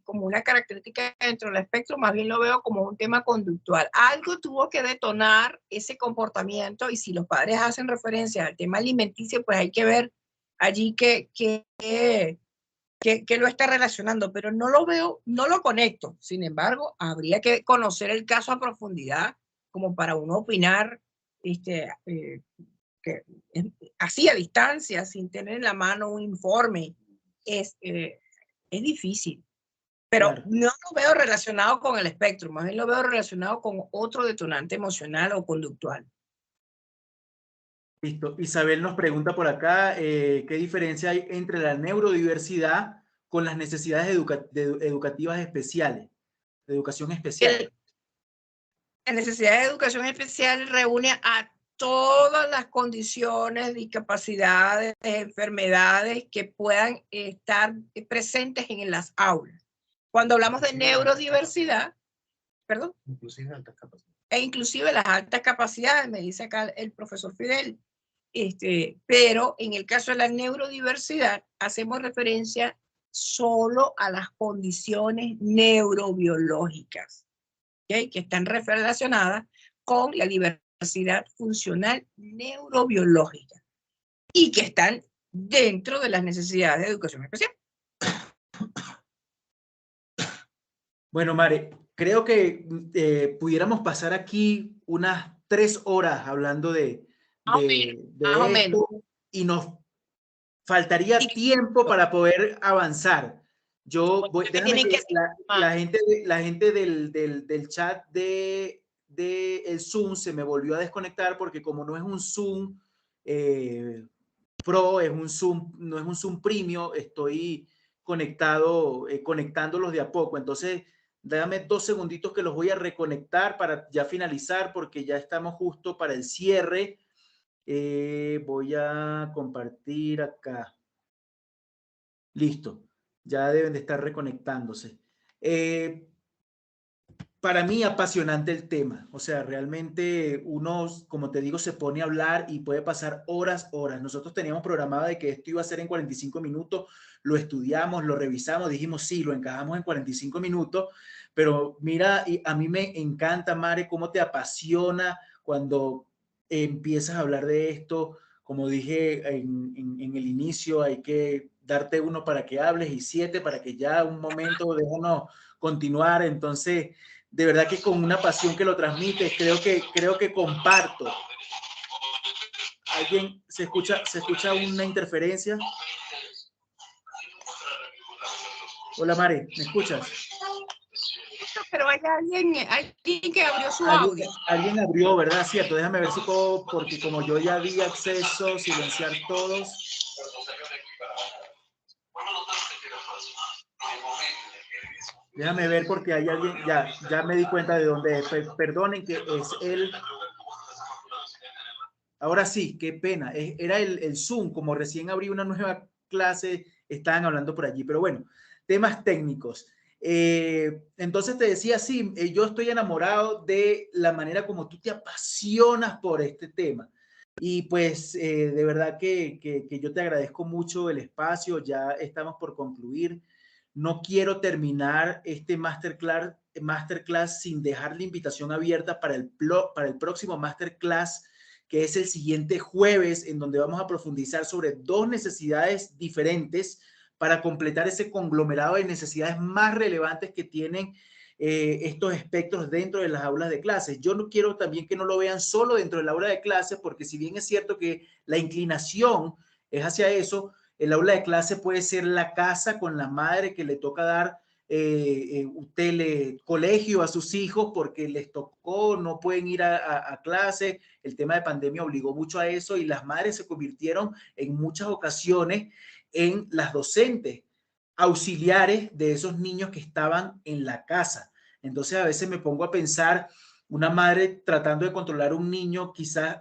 como una característica dentro del espectro, más bien lo veo como un tema conductual. Algo tuvo que detonar ese comportamiento y si los padres hacen referencia al tema alimenticio, pues hay que ver allí que lo está relacionando, pero no lo veo, no lo conecto. Sin embargo, habría que conocer el caso a profundidad como para uno opinar que, así a distancia, sin tener en la mano un informe, es difícil. Pero Claro. no lo veo relacionado con el espectro, más bien lo veo relacionado con otro detonante emocional o conductual. Listo. Isabel nos pregunta por acá, ¿qué diferencia hay entre la neurodiversidad con las necesidades educativas especiales, de educación especial? La necesidad de educación especial reúne a todas las condiciones, discapacidades, enfermedades que puedan estar presentes en las aulas. Cuando hablamos de neurodiversidad, perdón. Inclusive altas capacidades. E inclusive las altas capacidades, me dice acá el profesor Fidel. Pero en el caso de la neurodiversidad, hacemos referencia solo a las condiciones neurobiológicas, ¿okay? Que están relacionadas con la diversidad funcional neurobiológica y que están dentro de las necesidades de educación especial. Bueno, Mare, creo que pudiéramos pasar aquí unas 3 horas hablando de esto y nos faltaría tiempo para poder avanzar. Déjame que la gente del chat de el Zoom se me volvió a desconectar porque como no es un Zoom Pro, no es un Zoom Premium, estoy conectándolos de a poco. Entonces, dame 2 segunditos que los voy a reconectar para ya finalizar porque ya estamos justo para el cierre. Voy a compartir acá. Listo. Ya deben de estar reconectándose. Para mí apasionante el tema, o sea, realmente uno, como te digo, se pone a hablar y puede pasar horas, horas. Nosotros teníamos programado de que esto iba a ser en 45 minutos, lo estudiamos, lo revisamos, dijimos sí, lo encajamos en 45 minutos, pero mira, y a mí me encanta, Mare, cómo te apasiona cuando empiezas a hablar de esto. Como dije en el inicio, hay que darte uno para que hables y 7 para que ya un momento déjanos continuar. Entonces, de verdad que con una pasión que lo transmite, creo que comparto. ¿Alguien se escucha una interferencia? Hola, Mare, ¿me escuchas? Pero hay alguien que abrió su audio. Alguien abrió, ¿verdad? Cierto, déjame ver si puedo, porque como yo ya di acceso, silenciar todos. Déjame ver porque hay alguien, ya me di cuenta de dónde es. Perdonen que es él. Ahora sí, qué pena. Era el Zoom, como recién abrí una nueva clase, estaban hablando por allí. Pero bueno, temas técnicos. Entonces te decía, sí, yo estoy enamorado de la manera como tú te apasionas por este tema. Y pues de verdad que yo te agradezco mucho el espacio. Ya estamos por concluir. No quiero terminar este masterclass sin dejar la invitación abierta para el próximo masterclass, que es el siguiente jueves, en donde vamos a profundizar sobre dos necesidades diferentes para completar ese conglomerado de necesidades más relevantes que tienen estos espectros dentro de las aulas de clases. Yo no quiero también que no lo vean solo dentro del aula de clases, porque si bien es cierto que la inclinación es hacia eso, el aula de clase puede ser la casa con la madre que le toca dar colegio a sus hijos porque les tocó, no pueden ir a clase. El tema de pandemia obligó mucho a eso y las madres se convirtieron en muchas ocasiones en las docentes auxiliares de esos niños que estaban en la casa. Entonces a veces me pongo a pensar, una madre tratando de controlar un niño quizás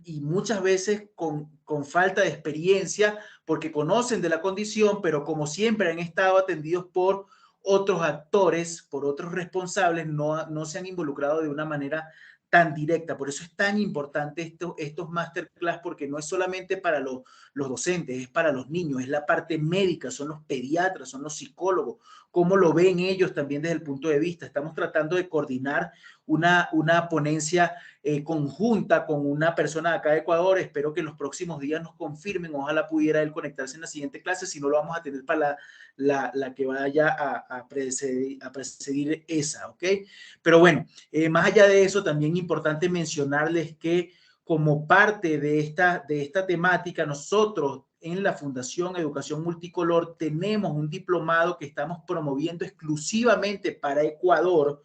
y muchas veces con falta de experiencia porque conocen de la condición, pero como siempre han estado atendidos por otros actores, por otros responsables, no se han involucrado de una manera tan directa. Por eso es tan importante estos masterclass, porque no es solamente para los docentes, es para los niños, es la parte médica, son los pediatras, son los psicólogos, cómo lo ven ellos también desde el punto de vista. Estamos tratando de coordinar una ponencia conjunta con una persona de acá de Ecuador. Espero que en los próximos días nos confirmen. Ojalá pudiera él conectarse en la siguiente clase. Si no, lo vamos a tener para la que vaya a precedir esa, ¿ok? Pero bueno, más allá de eso, también importante mencionarles que como parte de esta temática, nosotros en la Fundación Educación Multicolor tenemos un diplomado que estamos promoviendo exclusivamente para Ecuador.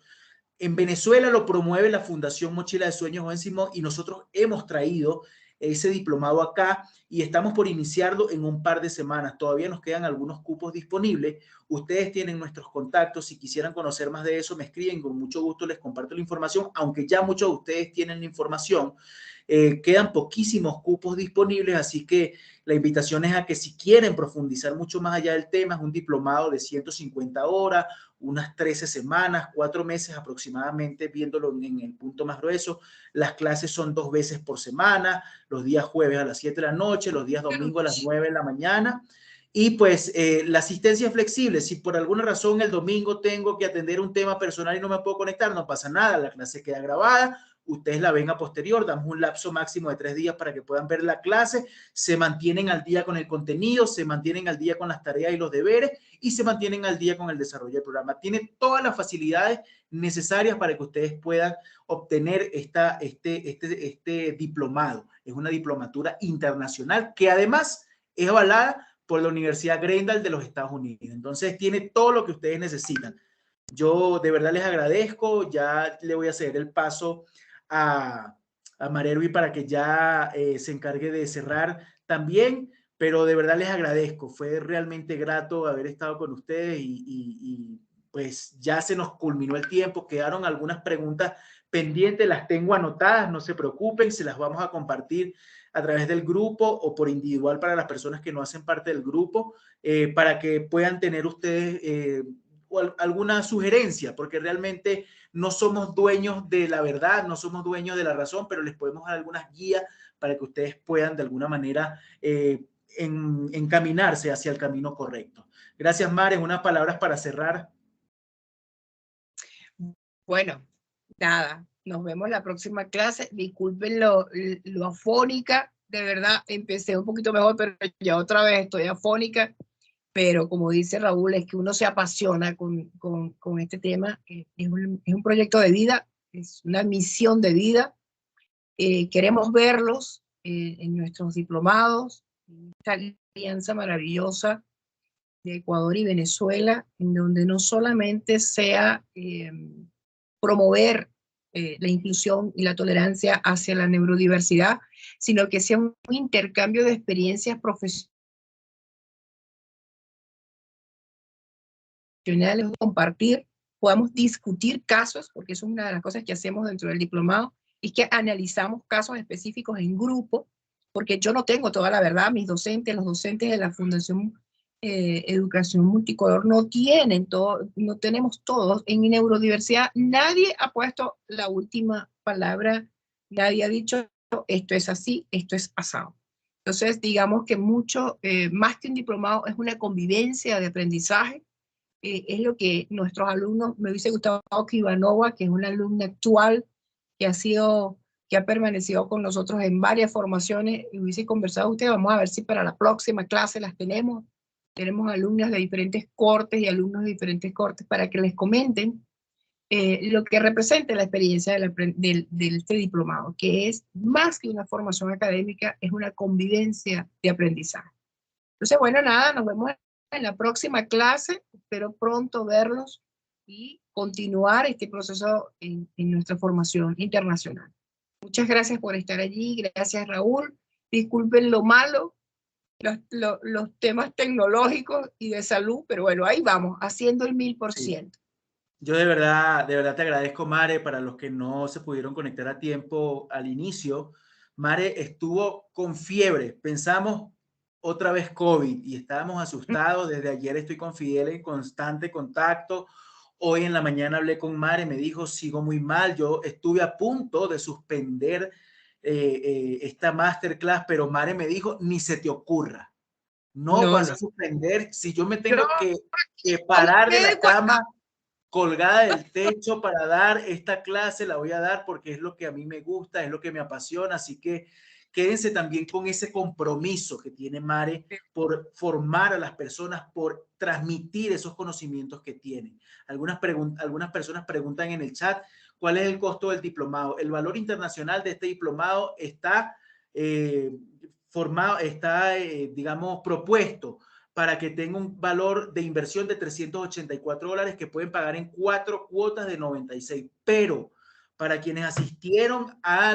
En Venezuela lo promueve la Fundación Mochila de Sueños Joven Simón y nosotros hemos traído ese diplomado acá y estamos por iniciarlo en un par de semanas. Todavía nos quedan algunos cupos disponibles. Ustedes tienen nuestros contactos. Si quisieran conocer más de eso, me escriben. Con mucho gusto les comparto la información, aunque ya muchos de ustedes tienen la información. Quedan poquísimos cupos disponibles, así que la invitación es a que si quieren profundizar mucho más allá del tema, es un diplomado de 150 horas, unas 13 semanas, 4 meses aproximadamente, viéndolo en el punto más grueso. Las clases son 2 veces por semana, los días jueves a las 7 de la noche, los días domingo a las 9 de la mañana. Y pues la asistencia es flexible. Si por alguna razón el domingo tengo que atender un tema personal y no me puedo conectar, no pasa nada, la clase queda grabada. Ustedes la ven a posterior, damos un lapso máximo de 3 días para que puedan ver la clase, se mantienen al día con el contenido, se mantienen al día con las tareas y los deberes y se mantienen al día con el desarrollo del programa. Tiene todas las facilidades necesarias para que ustedes puedan obtener este diplomado. Es una diplomatura internacional que además es avalada por la Universidad Grendal de los Estados Unidos. Entonces tiene todo lo que ustedes necesitan. Yo de verdad les agradezco, ya le voy a ceder el paso a Mareruy para que ya se encargue de cerrar también, pero de verdad les agradezco. Fue realmente grato haber estado con ustedes y pues ya se nos culminó el tiempo. Quedaron algunas preguntas pendientes, las tengo anotadas, no se preocupen, se las vamos a compartir a través del grupo o por individual para las personas que no hacen parte del grupo, para que puedan tener ustedes alguna sugerencia, porque realmente no somos dueños de la verdad, no somos dueños de la razón, pero les podemos dar algunas guías para que ustedes puedan de alguna manera encaminarse hacia el camino correcto. Gracias, Mare. Unas palabras para cerrar. Bueno, nada, nos vemos la próxima clase. Disculpen lo afónica, de verdad, empecé un poquito mejor, pero ya otra vez estoy afónica. Pero como dice Raúl, es que uno se apasiona con este tema. Es un proyecto de vida, es una misión de vida. Queremos verlos en nuestros diplomados, en esta alianza maravillosa de Ecuador y Venezuela, en donde no solamente sea promover la inclusión y la tolerancia hacia la neurodiversidad, sino que sea un intercambio de experiencias profesionales, compartir, podamos discutir casos, porque eso es una de las cosas que hacemos dentro del diplomado, es que analizamos casos específicos en grupo, porque yo no tengo toda la verdad, mis docentes, los docentes de la Fundación Educación Multicolor no tienen todo, no tenemos todos. En neurodiversidad nadie ha puesto la última palabra, nadie ha dicho esto es así, esto es pasado. Entonces, digamos que mucho, más que un diplomado, es una convivencia de aprendizaje. Es lo que nuestros alumnos, me hubiese gustado que Ivanova, que es una alumna actual, que ha permanecido con nosotros en varias formaciones, y hubiese conversado usted. Vamos a ver si para la próxima clase las tenemos. Tenemos alumnas de diferentes cortes y alumnos de diferentes cortes para que les comenten lo que representa la experiencia de este diplomado, que es más que una formación académica, es una convivencia de aprendizaje. Entonces, bueno, nada, nos vemos en la próxima clase. Espero pronto verlos y continuar este proceso en nuestra formación internacional. Muchas gracias por estar allí. Gracias, Raúl. Disculpen lo malo, los temas tecnológicos y de salud, pero bueno, ahí vamos, haciendo el 1000%. Sí. Yo de verdad te agradezco, Mare. Para los que no se pudieron conectar a tiempo al inicio, Mare estuvo con fiebre. Pensamos otra vez COVID y estábamos asustados. Desde ayer estoy con Fidel en constante contacto. Hoy en la mañana hablé con Mare, me dijo, sigo muy mal. Yo estuve a punto de suspender esta masterclass, pero Mare me dijo, ni se te ocurra. No vas a suspender. Si yo me tengo que parar de la cama colgada del techo para dar esta clase, la voy a dar porque es lo que a mí me gusta, es lo que me apasiona. Así que quédense también con ese compromiso que tiene Mare por formar a las personas, por transmitir esos conocimientos que tienen. Algunas personas preguntan en el chat, ¿cuál es el costo del diplomado? El valor internacional de este diplomado está digamos, propuesto para que tenga un valor de inversión de $384 que pueden pagar en 4 cuotas de 96. Pero para quienes asistieron a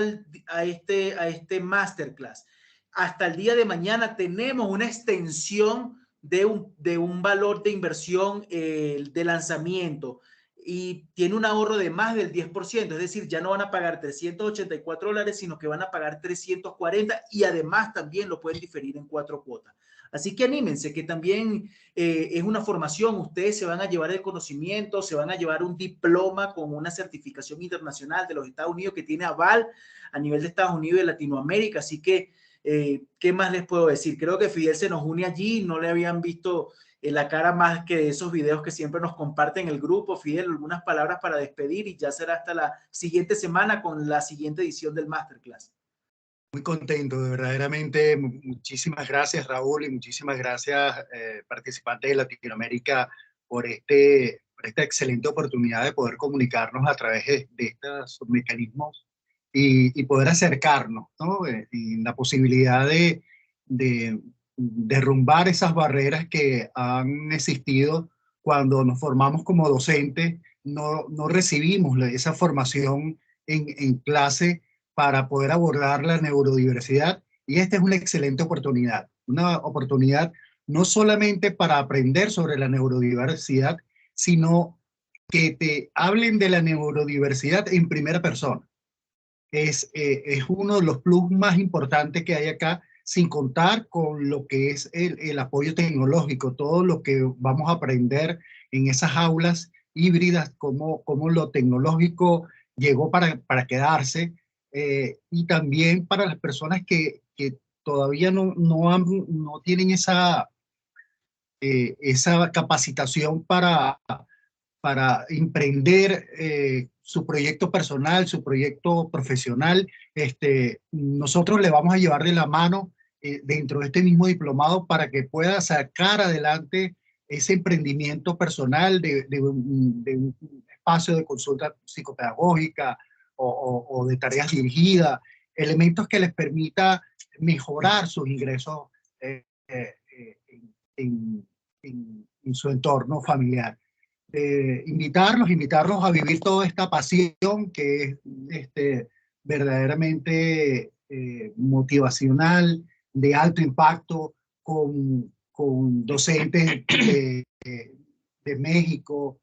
este masterclass, hasta el día de mañana tenemos una extensión de un valor de inversión de lanzamiento y tiene un ahorro de más del 10%, es decir, ya no van a pagar $384, sino que van a pagar 340 y además también lo pueden diferir en 4 cuotas. Así que anímense, que también es una formación. Ustedes se van a llevar el conocimiento, se van a llevar un diploma con una certificación internacional de los Estados Unidos que tiene aval a nivel de Estados Unidos y de Latinoamérica. Así que, ¿qué más les puedo decir? Creo que Fidel se nos une allí. No le habían visto la cara más que de esos videos que siempre nos comparten el grupo. Fidel, algunas palabras para despedir y ya será hasta la siguiente semana con la siguiente edición del Masterclass. Muy contento, verdaderamente. Muchísimas gracias, Raúl, y muchísimas gracias, participantes de Latinoamérica, por esta excelente oportunidad de poder comunicarnos a través de estos mecanismos y poder acercarnos, ¿no? En la posibilidad de derrumbar esas barreras que han existido cuando nos formamos como docentes. No recibimos esa formación en clase para poder abordar la neurodiversidad, y esta es una excelente oportunidad no solamente para aprender sobre la neurodiversidad, sino que te hablen de la neurodiversidad en primera persona. es uno de los plus más importantes que hay acá, sin contar con lo que es el apoyo tecnológico, todo lo que vamos a aprender en esas aulas híbridas, cómo lo tecnológico llegó para quedarse, y también para las personas que todavía no tienen esa capacitación para emprender su proyecto personal, su proyecto profesional. Nosotros le vamos a llevar de la mano dentro de este mismo diplomado para que pueda sacar adelante ese emprendimiento personal de un espacio de consulta psicopedagógica o de tareas dirigidas, elementos que les permita mejorar sus ingresos en, en su entorno familiar. Invitarlos a vivir toda esta pasión que es verdaderamente motivacional, de alto impacto, con docentes de México,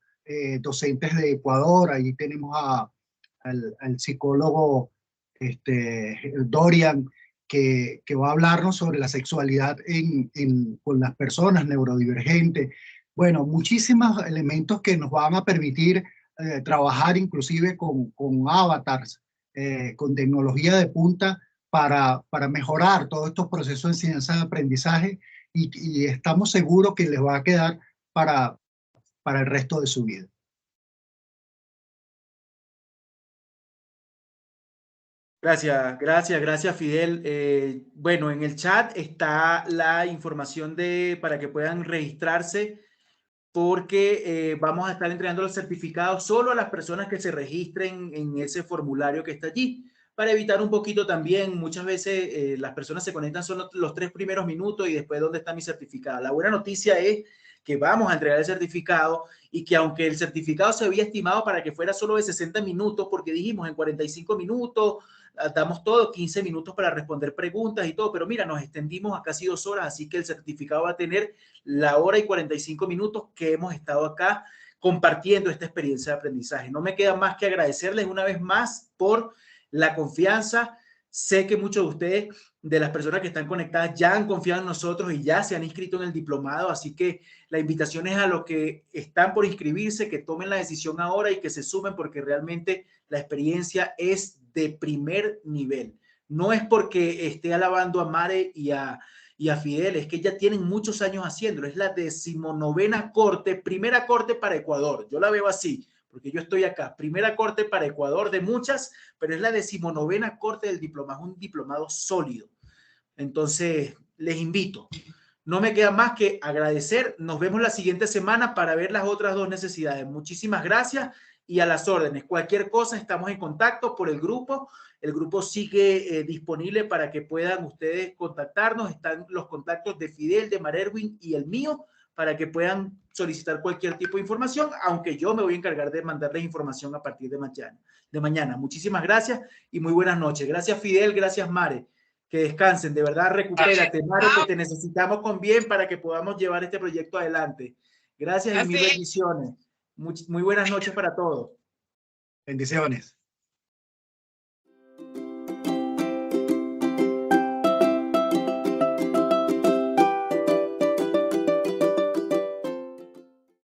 docentes de Ecuador. Allí tenemos al psicólogo Dorian, que va a hablarnos sobre la sexualidad con las personas neurodivergentes. Bueno, muchísimos elementos que nos van a permitir trabajar inclusive con avatars, con tecnología de punta para mejorar todos estos procesos de enseñanza y aprendizaje, y estamos seguros que les va a quedar para el resto de su vida. Gracias Fidel. Bueno, en el chat está la información para que puedan registrarse, porque vamos a estar entregando los certificados solo a las personas que se registren en ese formulario que está allí, para evitar un poquito también, muchas veces las personas se conectan solo los 3 primeros minutos y después ¿dónde está mi certificado? La buena noticia es que vamos a entregar el certificado, y que aunque el certificado se había estimado para que fuera solo de 60 minutos, porque dijimos en 45 minutos, damos todo, 15 minutos para responder preguntas y todo, pero mira, nos extendimos a casi 2 horas, así que el certificado va a tener la hora y 45 minutos que hemos estado acá compartiendo esta experiencia de aprendizaje. No me queda más que agradecerles una vez más por la confianza. Sé que muchos de ustedes, de las personas que están conectadas, ya han confiado en nosotros y ya se han inscrito en el diplomado, así que la invitación es a los que están por inscribirse, que tomen la decisión ahora y que se sumen, porque realmente la experiencia es de primer nivel. No es porque esté alabando a Mare y a Fidel, es que ya tienen muchos años haciéndolo. Es la 19ª corte, primera corte para Ecuador. Yo la veo así, porque yo estoy acá. Primera corte para Ecuador de muchas, pero es la 19ª corte del diplomado, un diplomado sólido. Entonces, les invito. No me queda más que agradecer. Nos vemos la siguiente semana para ver las otras 2 necesidades. Muchísimas gracias y a las órdenes. Cualquier cosa, estamos en contacto por el grupo. El grupo sigue disponible para que puedan ustedes contactarnos. Están los contactos de Fidel, de Marerwin y el mío, para que puedan solicitar cualquier tipo de información, aunque yo me voy a encargar de mandarles información a partir de mañana. Muchísimas gracias y muy buenas noches. Gracias Fidel, gracias Mare. Que descansen, de verdad, recupérate, Mare, que te necesitamos con bien para que podamos llevar este proyecto adelante. Gracias y mil bendiciones. Muy buenas noches para todos. Bendiciones.